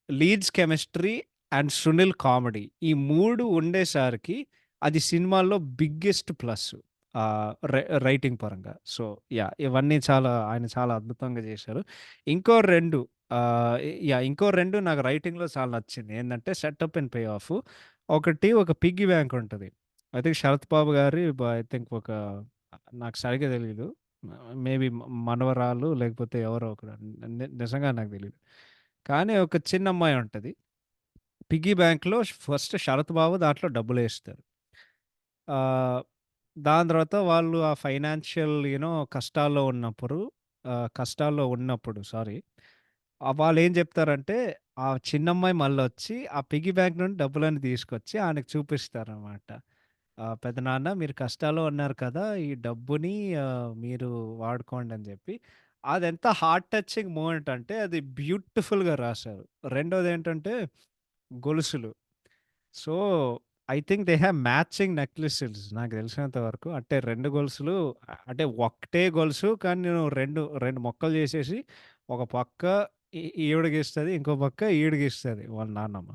leads chemistry and Sunil comedy. ఈ 3 ఉండేసరికి అది సినిమాలో బిగ్గెస్ట్ ప్లస్. రైటింగ్ పరంగా. So, yeah! ఇవన్నీ ఆయన చాలా అద్భుతంగా చేశారు. ఇంకో 2 ఇంకో 2 నాకు రైటింగ్‌లో చాలా నచ్చింది. ఏందంటే సెటప్ అండ్ పే ఆఫ్. ఒకటి ఒక పిగ్గీ బ్యాంక్ ఉంటది. ఐ థింక్ శరత్ బాబు గారి ఐ థింక్ నాకు సరిగ్గా తెలీదు. మేబీ మనవరాలు లేకపోతే ఎవరో ఒకరు. నిజంగా నాకు తెలీదు. కానీ ఒక చిన్న అమ్మాయి ఉంటది. పిగ్గీ బ్యాంక్‌లో ఫస్ట్ శరత్ బాబు దాంట్లో డబ్బులేస్తారు. ఆహ్, దాని తర్వాత వాళ్ళు ఆ ఫైనాన్షియల్ కష్టాల్లో ఉన్నప్పుడు సారీ. వాళ్ళేం జెప్తారంటే, ఆ చిన్నమ్మాయి మళ్ళొచ్చి ఆ పిగ్గీ బ్యాంక్ నుండి డబ్బులన్నీ తీసుకొచ్చి ఆయనకి చూపిస్తారనమాట. "పెదనాన్న మీరు కష్టాల్లో ఉన్నారు కదా! ఈ డబ్బుని మీరు వాడుకోండి" అని జెప్పి. అదెంత హార్ట్ టచింగ్ మూమెంట్ అంటే అది బ్యూటిఫుల్‌గా రాశారు. రెండోదేంటంటే గొలుసులు. So, I think they have matching necklaces నాకు తెలిసినంత వరకు. అంటే 2 గొలుసులు అంటే ఒకటే గొలుసు కానీ నేను 2 ముక్కలు చేసేసి ఒక పక్క ఈవిడకిస్తది. ఇంకో పక్క ఈడికిస్తది వాళ్ళ నాన్నమ్మ.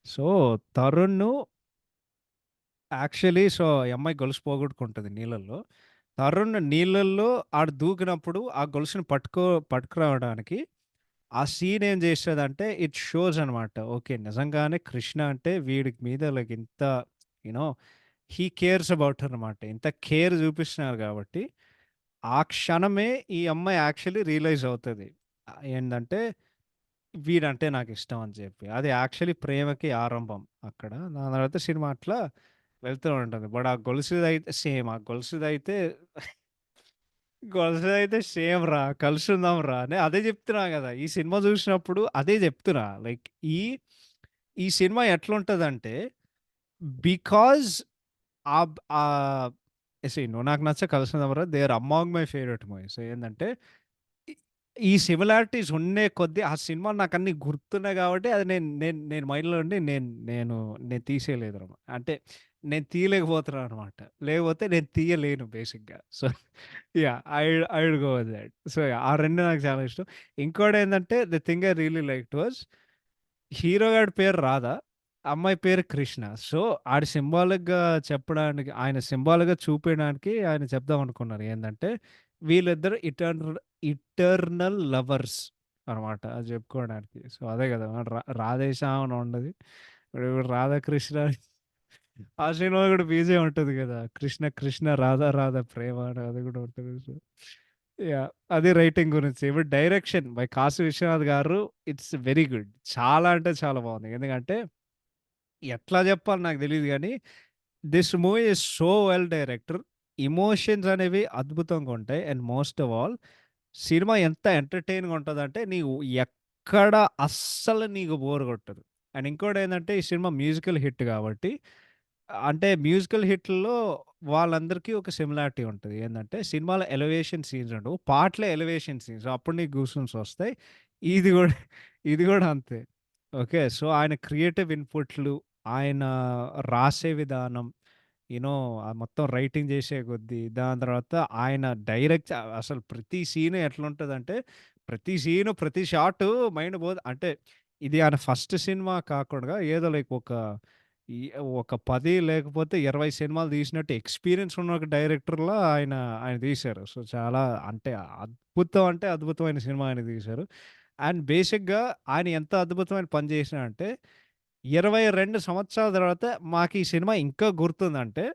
సో, తరుణ్ యాక్చువల్లీ ఈ అమ్మాయి గొలుసు పోగొట్టుకుంటది నీళ్ళల్లో. తరుణ్ నీళ్ళల్లో ఆడు దూకినప్పుడు ఆ గొలుసుని పట్టుకురావడానికి ఆ సీన్ ఏం చేస్తదంటే ఇట్ షోస్ అనమాట. ఓకే. నిజంగానే కృష్ణ అంటే వీడికి మీద లైక్ ఇంత you know he cares about her అనమాట. ఇంత కేర్ చూపిస్తున్నారు కాబట్టి, ఆ క్షణమే ఈ అమ్మాయి యాక్చువల్లీ రియలైజ్ అవుతది. ఏందంటే వీడంటే నాకిష్టం అని చెప్పి. అది యాక్చువల్లీ ప్రేమకి ఆరంభం అక్కడ. దాని తర్వాత సినిమా అట్లా వెళ్తూ ఉంటది. బట్ ఆ గొలుసుదైతే సేమ్. ఆ గొలుసుదైతే సేమ్ రా. కలిసుందాం రా అని అదే చెప్తున్నా గదా! ఈ సినిమా చూసినప్పుడు అదే చెప్తున్నా. లైక్ ఈ, ఈ సినిమా ఎట్లుంటదంటే because ah, see Nuvvu Naaku Nachcha Kalisundam Raa they are among my favourite movies. ఏందంటే ఈ ఈ సిమిలారిటీస్ ఉండే కొద్దీ ఆ సినిమా నాకన్నీ గుర్తున్నాయి గాబట్టి అది నేను నేను నేను మైండ్‌లో నుండి నేను తీసేయలేదనమాట. అంటే నేను తీయలేకపోతున్నాననమాట. లేకపోతే నేను తీయలేను బేసిక్‌గా. So, yeah! I would go with that. So, ఆ 2 నాకు చాలా ఇష్టం. ఇంకోటేందంటే the thing I really liked was hero గాడి పేరు రాధా. అమ్మాయి పేరు కృష్ణ. సో, ఆడు సింబాలిక్‌గా చెప్పడానికి ఆయన సింబాలిక్‌గా చూపియడానికి ఆయన చెప్దామనుకున్నారు. ఏందంటే, వీళ్ళిద్దరు ఇటర్నల్ లవర్స్ అనమాట. అది చెప్పుకోవడానికి. సో, అదే గదా! రాధేశ్యామ్ అని ఉండది. ఇప్పుడు రాధాకృష్ణ ఆ సినిమా గూడా బీజీఎం ఉంటది గదా! కృష్ణ కృష్ణ రాధా రాధా ప్రేమ అని అది గూడా ఉంటది. So, yeah! అది రైటింగ్ గురించి. ఇప్పుడు డైరెక్షన్ బై కాశీ విశ్వనాథ్ గారు ఇట్స్ వెరీ గుడ్. చాలా అంటే చాలా బావుంది. ఎందుకంటే ఎట్లా జెప్పాలో నాకు తెలీదు గానీ, this movie is so well director. Emotions అనేవి అద్భుతంగా ఉంటాయి. And most of all cinema ఎంత ఎంటర్‌టైన్‌గా ఉంటదంటే, నీవు ఎక్కడ అస్సలు నీకు బోర్ గొట్టదు. అండ్ ఇంకోటేందంటే, ఈ సినిమా మ్యూజికల్ హిట్ గాబట్టి, అంటే మ్యూజికల్ హిట్‌ల్లో వాళ్ళందరికీ ఒక సిమిలారిటీ ఉంటది. ఏందంటే, సినిమాలో ఎలివేషన్ సీన్స్ ఉండవు. పాటలే ఎలివేషన్ సీన్స్. అప్పుడు నీకు గూస్ బంప్స్ వస్తాయి. ఇది గూడా ఇది గూడా అంతే. ఓకే. సో, ఆయన క్రియేటివ్ ఇన్‌పుట్లు, ఆయన రాసే విధానం, యూ నో మొత్తం రైటింగ్ చేసే కొద్దీ, దాని తర్వాత ఆయన డైరెక్ట్ అసలు ప్రతి సీను ఎట్లుంటదంటే, ప్రతి సీను, ప్రతి షాటు మైండ్ అంటే ఇది ఆయన ఫస్ట్ సినిమా కాకుండా ఏదో లైక్ ఈ ఒక 10 లేకపోతే 20 సినిమాలు తీసినట్టు ఎక్స్‌పీరియన్స్ ఉన్న ఒక డైరెక్టర్‌లా ఆయన తీశారు. సో, చాలా అంటే అద్భుతం అంటే అద్భుతమైన సినిమా ఆయన తీశారు. అండ్ బేసిక్‌గా ఆయన ఎంత అద్భుతమైన పని చేసినాడంటే 22 సంవత్సరాల తర్వాత మాకీ సినిమా ఇంకా గుర్తుందంటే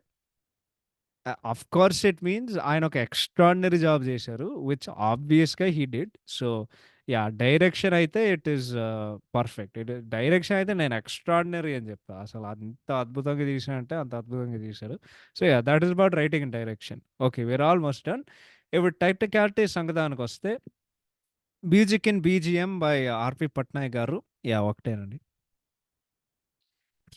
ఆఫ్‌కోర్స్ ఇట్ మీన్స్ ఆయన ఒక ఎక్స్‌ట్రార్డినరీ జాబ్ జేశారు. విచ్ ఆబ్వియస్‌గా హి డిడ్. So, yeah! డైరెక్షన్ అయితే ఇట్ ఈస్ పర్ఫెక్ట్. డైరెక్షన్ అయితే నేను ఎక్స్‌ట్రార్డినరీ అని జెప్తా. అసలు అంత అద్భుతంగా తీశారంటే అంత అద్భుతంగా తీశారు. So, yeah! That is about writing and direction. Okay. We're almost done. ఇప్పుడు టెక్నికాలిటీ సంగతానికొస్తే music in BGM by 'RP Patnaik' garu. Yeah! ఒకటేనండి.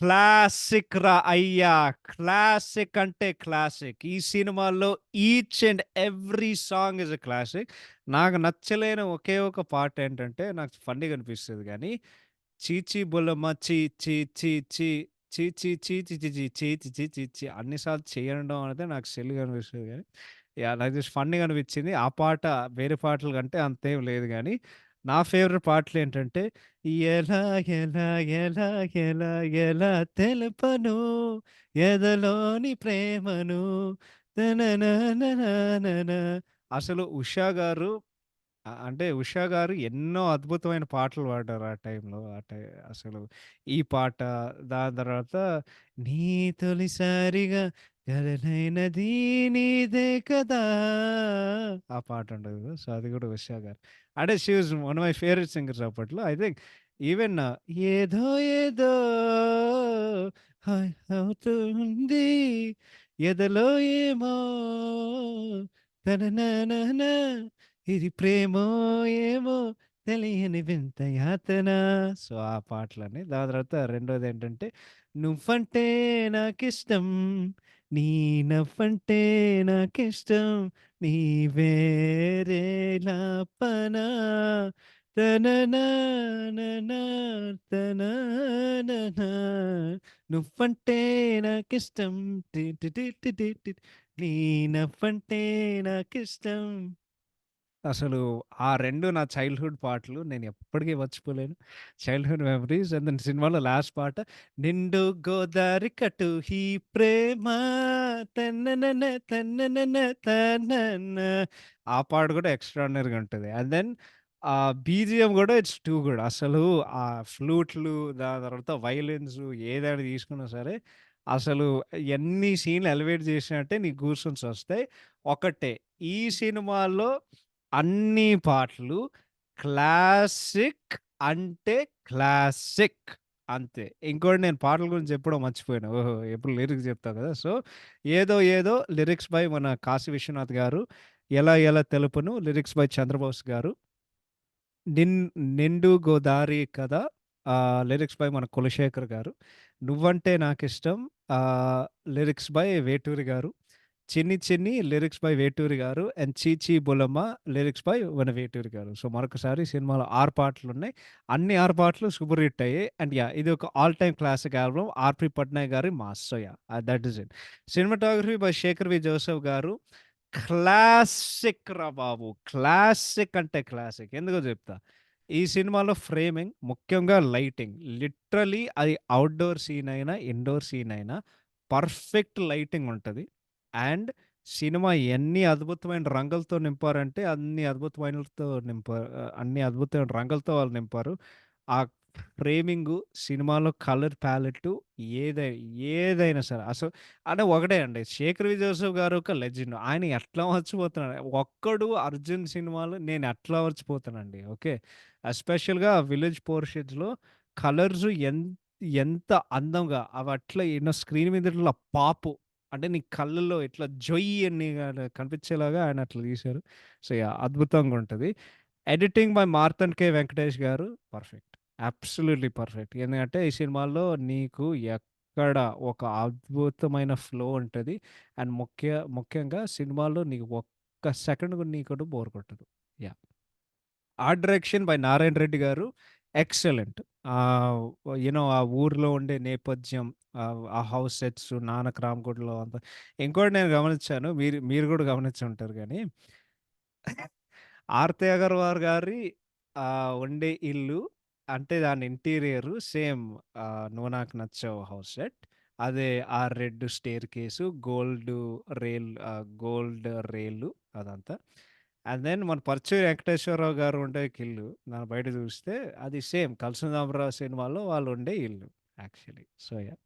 క్లాసిక్ రా అయ్యా! క్లాసిక్ అంటే క్లాసిక్. ఈ సినిమాలో each and every song is a classic. నాకు నచ్చలేని ఒకే ఒక పాటేంటంటే, నాకు ఫన్నీగా అనిపిస్తది గానీ, 'చీచీ బుల్లమ్మ చీ చీ చీ చీ చీ చీ చీ చీ చీ చీ చీ చీ చీ చీ చీ' అన్ని సార్లు చేయడం అనేది నాకు సిల్లీగా అనిపిస్తది గానీ, యాహ్! నాకు జస్ట్ ఫన్నీగా అనిపిచ్చింది. ఆ పాట వేరే పాటల కంటే అంతేం లేదు గానీ, నా ఫేవరెట్ పాటలేంటంటే ఎలా ఎలా ఎలా ఎలా ఎలా తెలుపను ఎదలోని ప్రేమను తనననననన. అసలు ఉషా గారు అంటే ఉషా గారు ఎన్నో అద్భుతమైన పాటలు పాడారు ఆ టైంలో. అసలు ఈ పాట, దాని తర్వాత నీ తొలిసారిగా కలనైనది నీదే కదా! ఆ పాట ఉంటది కదా! సో, అది కూడా ఉషా గారు. అంటే she was one of my favourite singers అప్పట్లో. ఐ థింక్ ఈవెన్ ఏదో ఏదో హాయ్ అవుతుంది ఎదలో ఏమో తనననన ఇది ప్రేమో ఏమో తెలియని వింత యాతన. సో, ఆ పాటలని. దాని తర్వాత రెండోదేంటంటే, నువ్వంటే నాకిష్టం, నీ నవ్వంటే నాకిష్టం, నీవే రేలాపనా తననాననా తనాననా నువ్వంటే నాకిష్టం T T T T T T నీ నవ్వంటే నాకిష్టం అసలు ఆ 2 నా చైల్డ్‌హుడ్ పాటలు. నేనెప్పటికి మర్చిపోలేను. చైల్డ్‌హుడ్ మెమరీస్ అండ్ దెన్ సినిమాలో లాస్ట్ పాట 'నిండు గోదారి కటు ఈ ప్రేమ తన్ననన తన్ననన తనన' ఆ పాట కూడా ఎక్స్ట్రార్డినరీగా ఉంటది. అండ్ దెన్ బీజీఎం కూడా ఇట్స్ టూ గుడ్. అసలు ఆ ఫ్లూట్‌లు దాని తర్వాత వయలిన్స్ ఏదైనా తీసుకున్నా సరే, అసలు ఎన్ని సీన్‌లు ఎలివేట్ చేసినట్టే నీకు గూస్ బంప్స్ వస్తాయి. ఒకటే ఈ సినిమాలో అన్ని పాటలు క్లాసిక్ అంటే క్లాసిక్ అంతే. ఇంకోటి నేను పాటల గురించి చెప్పడం మర్చిపోయాను. ఓహో! ఎప్పుడు లిరిక్స్ చెప్తా కదా! సో, 'ఏదో ఏదో' లిరిక్స్ బై మన కాశీ విశ్వనాథ్ గారు. 'ఎలా ఎలా తెలుపును' లిరిక్స్ బై చంద్రబోస్ గారు. 'నిండు గోదారి కథ' లిరిక్స్ బై మన కులశేఖర్ గారు. 'నువ్వంటే నాకిష్టం' లిరిక్స్ బై వేటూరి గారు. 'చిన్ని చిన్ని' లిరిక్స్ బై వేటూరి గారు. అండ్ 'చీ బులమ్మ' లిరిక్స్ బై మన వేటూరి గారు. సో, మరొకసారి సినిమాలో 6 పాటలున్నాయి. అన్ని 6 పాటలు సూపర్ హిట్ అయ్యాయి. And yeah! ఇది ఒక all time classic album. 'RP Patnaik' గారి mass. So, yeah! That is it. Cinematography by 'Shekhar V Joseph' గారు. క్లాసిక్ రా బాబు! క్లాసిక్ అంటే క్లాసిక్. ఎందుకో చెప్తా. ఈ సినిమాలో ఫ్రేమింగ్, ముఖ్యంగా లైటింగ్. లిటరల్లీ అది ఔట్‌డోర్ సీన్ అయినా, ఇండోర్ సీన్ అయినా పర్ఫెక్ట్ లైటింగ్ ఉంటది. అండ్ సినిమా ఎన్ని అద్భుతమైన రంగులతో నింపారంటే అన్ని అద్భుతమైన రంగులతో వాళ్ళు నింపారు. ఆ ఫ్రేమింగు, సినిమాలో కలర్ ప్యాలెట్టు ఏదై ఏదైనా సరే అంటే ఒకటే అండి. 'శేఖర్ వి జోసెఫ్' గారు ఒక లెజెండ్. ఆయన ఎట్లా మర్చిపోతున్నాడు. ఒక్కడు 'అర్జున్' సినిమాలు నేను ఎట్లా మర్చిపోతానండి. ఓకే. ఎస్పెషల్‌గా విలేజ్ పోర్షన్స్‌లో కలర్స్ ఎంత అందంగా అవి అట్లా స్క్రీన్ మీద ఇట్లా పాపు అంటే నీ కళ్ళల్లో ఇట్లా జొయ్ అని కనిపించేలాగా ఆయన అట్లా తీశారు. So, yeah! అద్భుతంగా ఉంటది. ఎడిటింగ్ బై మార్తన్ కే వెంకటేష్ గారు పర్ఫెక్ట్. Absolutely perfect. ఎందుకంటే ఈ సినిమాలో నీకు ఎక్కడ ఒక అద్భుతమైన ఫ్లో ఉంటది. అండ్ ముఖ్యంగా సినిమాలో నీకు ఒక్క సెకండ్ కూడా నీకు బోర్ కొట్టదు. Yeah! Art direction by Narayana Reddy గారు ఎక్సలెంట్. ఆ ఊర్లో ఉండే నేపథ్యం, ఆ హౌస్ సెట్స్, 'నానక రామగుడిలో' అంతా. ఇంకోటి నేను గమనించాను. మీరు మీరు కూడా గమనించుంటారు గానీ, ఆర్తి అగర్వాల్ గారి ఉండే ఇల్లు అంటే దాని ఇంటీరియర్ సేమ్ 'నువ్వు నాకు నచ్చావు' హౌస్ సెట్. అదే ఆ రెడ్ స్టేర్ కేసు, గోల్డ్ రేలు అదంతా. అండ్ దెన్ మన 'పరుచూరి వెంకటేశ్వరరావు' గారు ఉండే ఇల్లు దాన్ని బయట చూస్తే అది సేమ్ 'కలిసుందాంరావు' సినిమాలో వాళ్ళు ఉండే ఇల్లు యాక్చువల్లీ. So, yeah!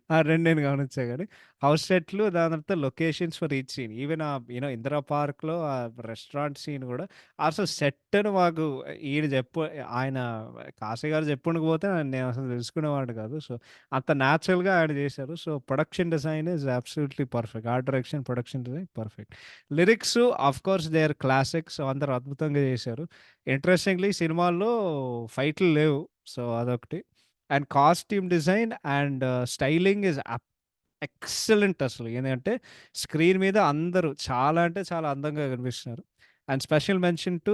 ఆ 2 నేను గమనించా గానీ హౌస్ సెట్‌లు దాని తర్వాత locations for each scene. Even 'Indira పార్క్‌లో' ఆ రెస్టారెంట్ సీన్ గూడా అసలు సెట్టని మాకు ఈయన ఆయన కాశీ గారు చెప్పుండకపోతే నేనసలు తెలుసుకునేవాడిని కాదు. సో, అంత న్యాచురల్‌గా ఆయన చేశారు. So, production design is absolutely perfect. Art direction, production design perfect. Lyrics of course they are classics. అందరూ అద్భుతంగా చేశారు. ఇంట్రెస్టింగ్‌లీ సినిమాల్లో ఫైట్‌లు లేవు. సో, అదొకటి. And costume design and styling is excellent అసలు. ఏందంటే స్క్రీన్ మీద అందరూ చాలా అంటే చాలా అందంగా కనిపిస్తున్నారు. And special mention to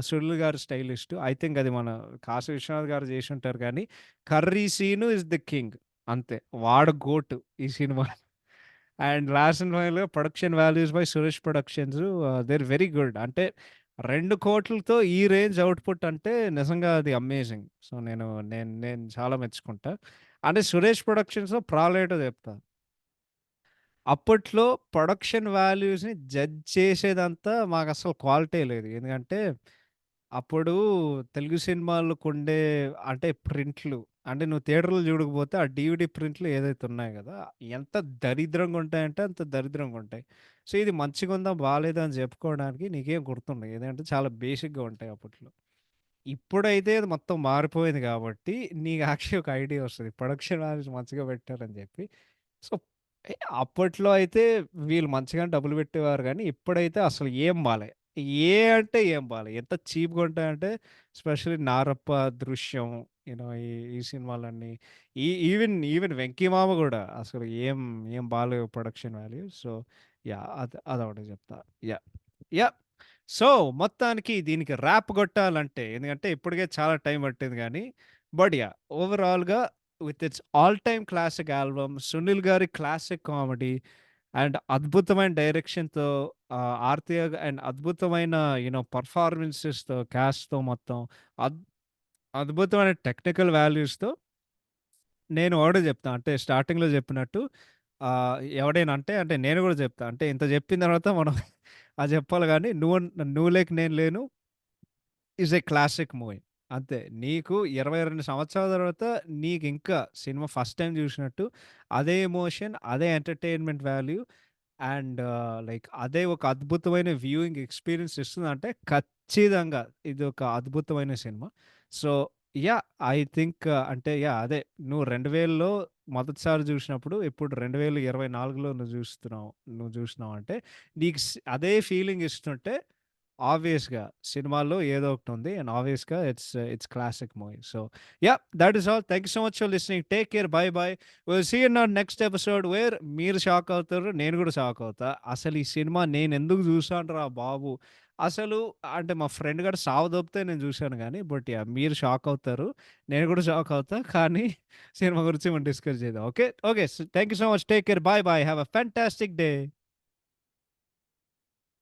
'Sunil' గారు స్టైలిస్ట్. ఐ థింక్ అది మన కాశీ విశ్వనాథ్ గారు చేసుంటారు గానీ, Kari Seenu is the king అంతే. వాడు గోట్ ఈ సినిమా. అండ్ లాస్ట్ అండ్ ఫైనల్‌గా production values by Suresh productions they are very good. అంటే 2,00,00,000తో ఈ రేంజ్ ఔట్‌పుట్ అంటే నిజంగా అది అమేజింగ్. సో, నేను నేను నేను చాలా మెచ్చుకుంటా. అంటే సురేష్ ప్రొడక్షన్స్‌లో ప్రాలేటో చెప్తా. అప్పట్లో ప్రొడక్షన్ వాల్యూస్‌ని జడ్జ్ చేసేదంతా మాకసలు క్వాలిటీ లేదు. ఎందుకంటే, అప్పుడు తెలుగు సినిమాలకుండే అంటే ప్రింట్‌లు అంటే నువ్వు థియేటర్‌లో చూడకపోతే ఆ డీవీడీ ప్రింట్‌లు ఏదైతే ఉన్నాయో గదా! ఎంత దరిద్రంగా ఉంటాయంటే అంత దరిద్రంగా ఉంటాయి. సో, ఇది మంచిగుందా, బాలేదా అని చెప్పుకోవడానికి నీకేం గుర్తుండవు. ఏదంటే చాలా బేసిక్‌గా ఉంటాయి అప్పట్లో. ఇప్పుడైతే అది మొత్తం మారిపోయింది గాబట్టి, నీకు యాక్చువల్‌గా ఒక ఐడియా వస్తది. ప్రొడక్షన్ వాల్యూస్ మంచిగా పెట్టారని జెప్పి. సో, ఎ అప్పట్లో అయితే వీళ్ళు మంచిగానే డబ్బులు పెట్టేవారు గానీ, ఇప్పుడైతే అసలు ఏం బాలే. అంటే ఏం బాలే. ఎంత చీప్‌గా ఉంటాయంటే స్పెషల్లీ 'నారప్ప', 'దృశ్యం' ఈ ఈ సినిమాలన్నీ ఈవెన్ 'వెంకి మామ' గూడా అసలు ఏం బాలేవు ప్రొడక్షన్ వాల్యూస్. So, yeah! అదొకటి చెప్తా. యాహ్! యాహ్! సో, మొత్తానికి దీనికి ర్యాప్ గొట్టాలంటే ఎందుకంటే ఇప్పటికే చాలా టైం పట్టింది గానీ, బట్ యాహ్! ఓవరాల్‌గా with its all time classic album, Sunil గారి క్లాసిక్ కామెడీ అండ్ అద్భుతమైన డైరెక్షన్‌తో 'ఆర్తి' అండ్ అద్భుతమైన పెర్ఫార్మన్సెస్‌తో, కాస్ట్‌తో మొత్తం అద్ అద్భుతమైన టెక్నికల్ వాల్యూస్‌తో నేను ఒకటే చెప్తా. అంటే స్టార్టింగ్‌లో చెప్పినట్టు ఎవడైనా అంటే నేను కూడా చెప్తా. అంటే ఇంత చెప్పిన తర్వాత మనం అది చెప్పాలి గానీ, 'నువ్వు లేక నేను లేను' ఈస్ ఎ క్లాసిక్ మూవీ. అంతే. నీకు 22 సంవత్సరాల తర్వాత నీకింకా సినిమా ఫస్ట్ టైమ్ చూసినట్టు అదే ఎమోషన్, అదే ఎంటర్‌టైన్‌మెంట్ వాల్యూ అండ్ లైక్ అదే ఒక అద్భుతమైన వ్యూయింగ్ ఎక్స్‌పీరియన్స్ ఇస్తుందంటే ఖచ్చితంగా ఇదొక అద్భుతమైన cinema. So, yeah! I think అంటే యాహ్! అదే నువ్వు 2000లో మొదటిసారి చూసినప్పుడు ఇప్పుడు 2024లో నువ్వు చూసినావంటే నీకు అదే ఫీలింగ్ ఇస్తుంటే ఆబ్వియస్‌గా సినిమాల్లో ఏదో ఒకటుంది. అండ్ ఆబ్వియస్‌గా it's classic movie. So, yeah! That is all. Thank you so much for listening. Take care. Bye bye. Will see you in our next episode where మీరు షాక్ అవుతారు. నేను కూడా షాక్ అవుతా. అసలు ఈ సినిమా నేనెందుకు చూసానురా బాబు! అసలు అంటే మా ఫ్రెండ్ గాడు సావదొబ్బితే నేను చూసాను గానీ, బట్ యాహ్! మీరు షాక్ అవుతారు. నేను కూడా షాక్ అవుతా. కానీ సినిమా గురించి మనం డిస్కస్ చేద్దాం. Okay. Okay. Thank you so much. Take care. Bye by. Have a fantastic day.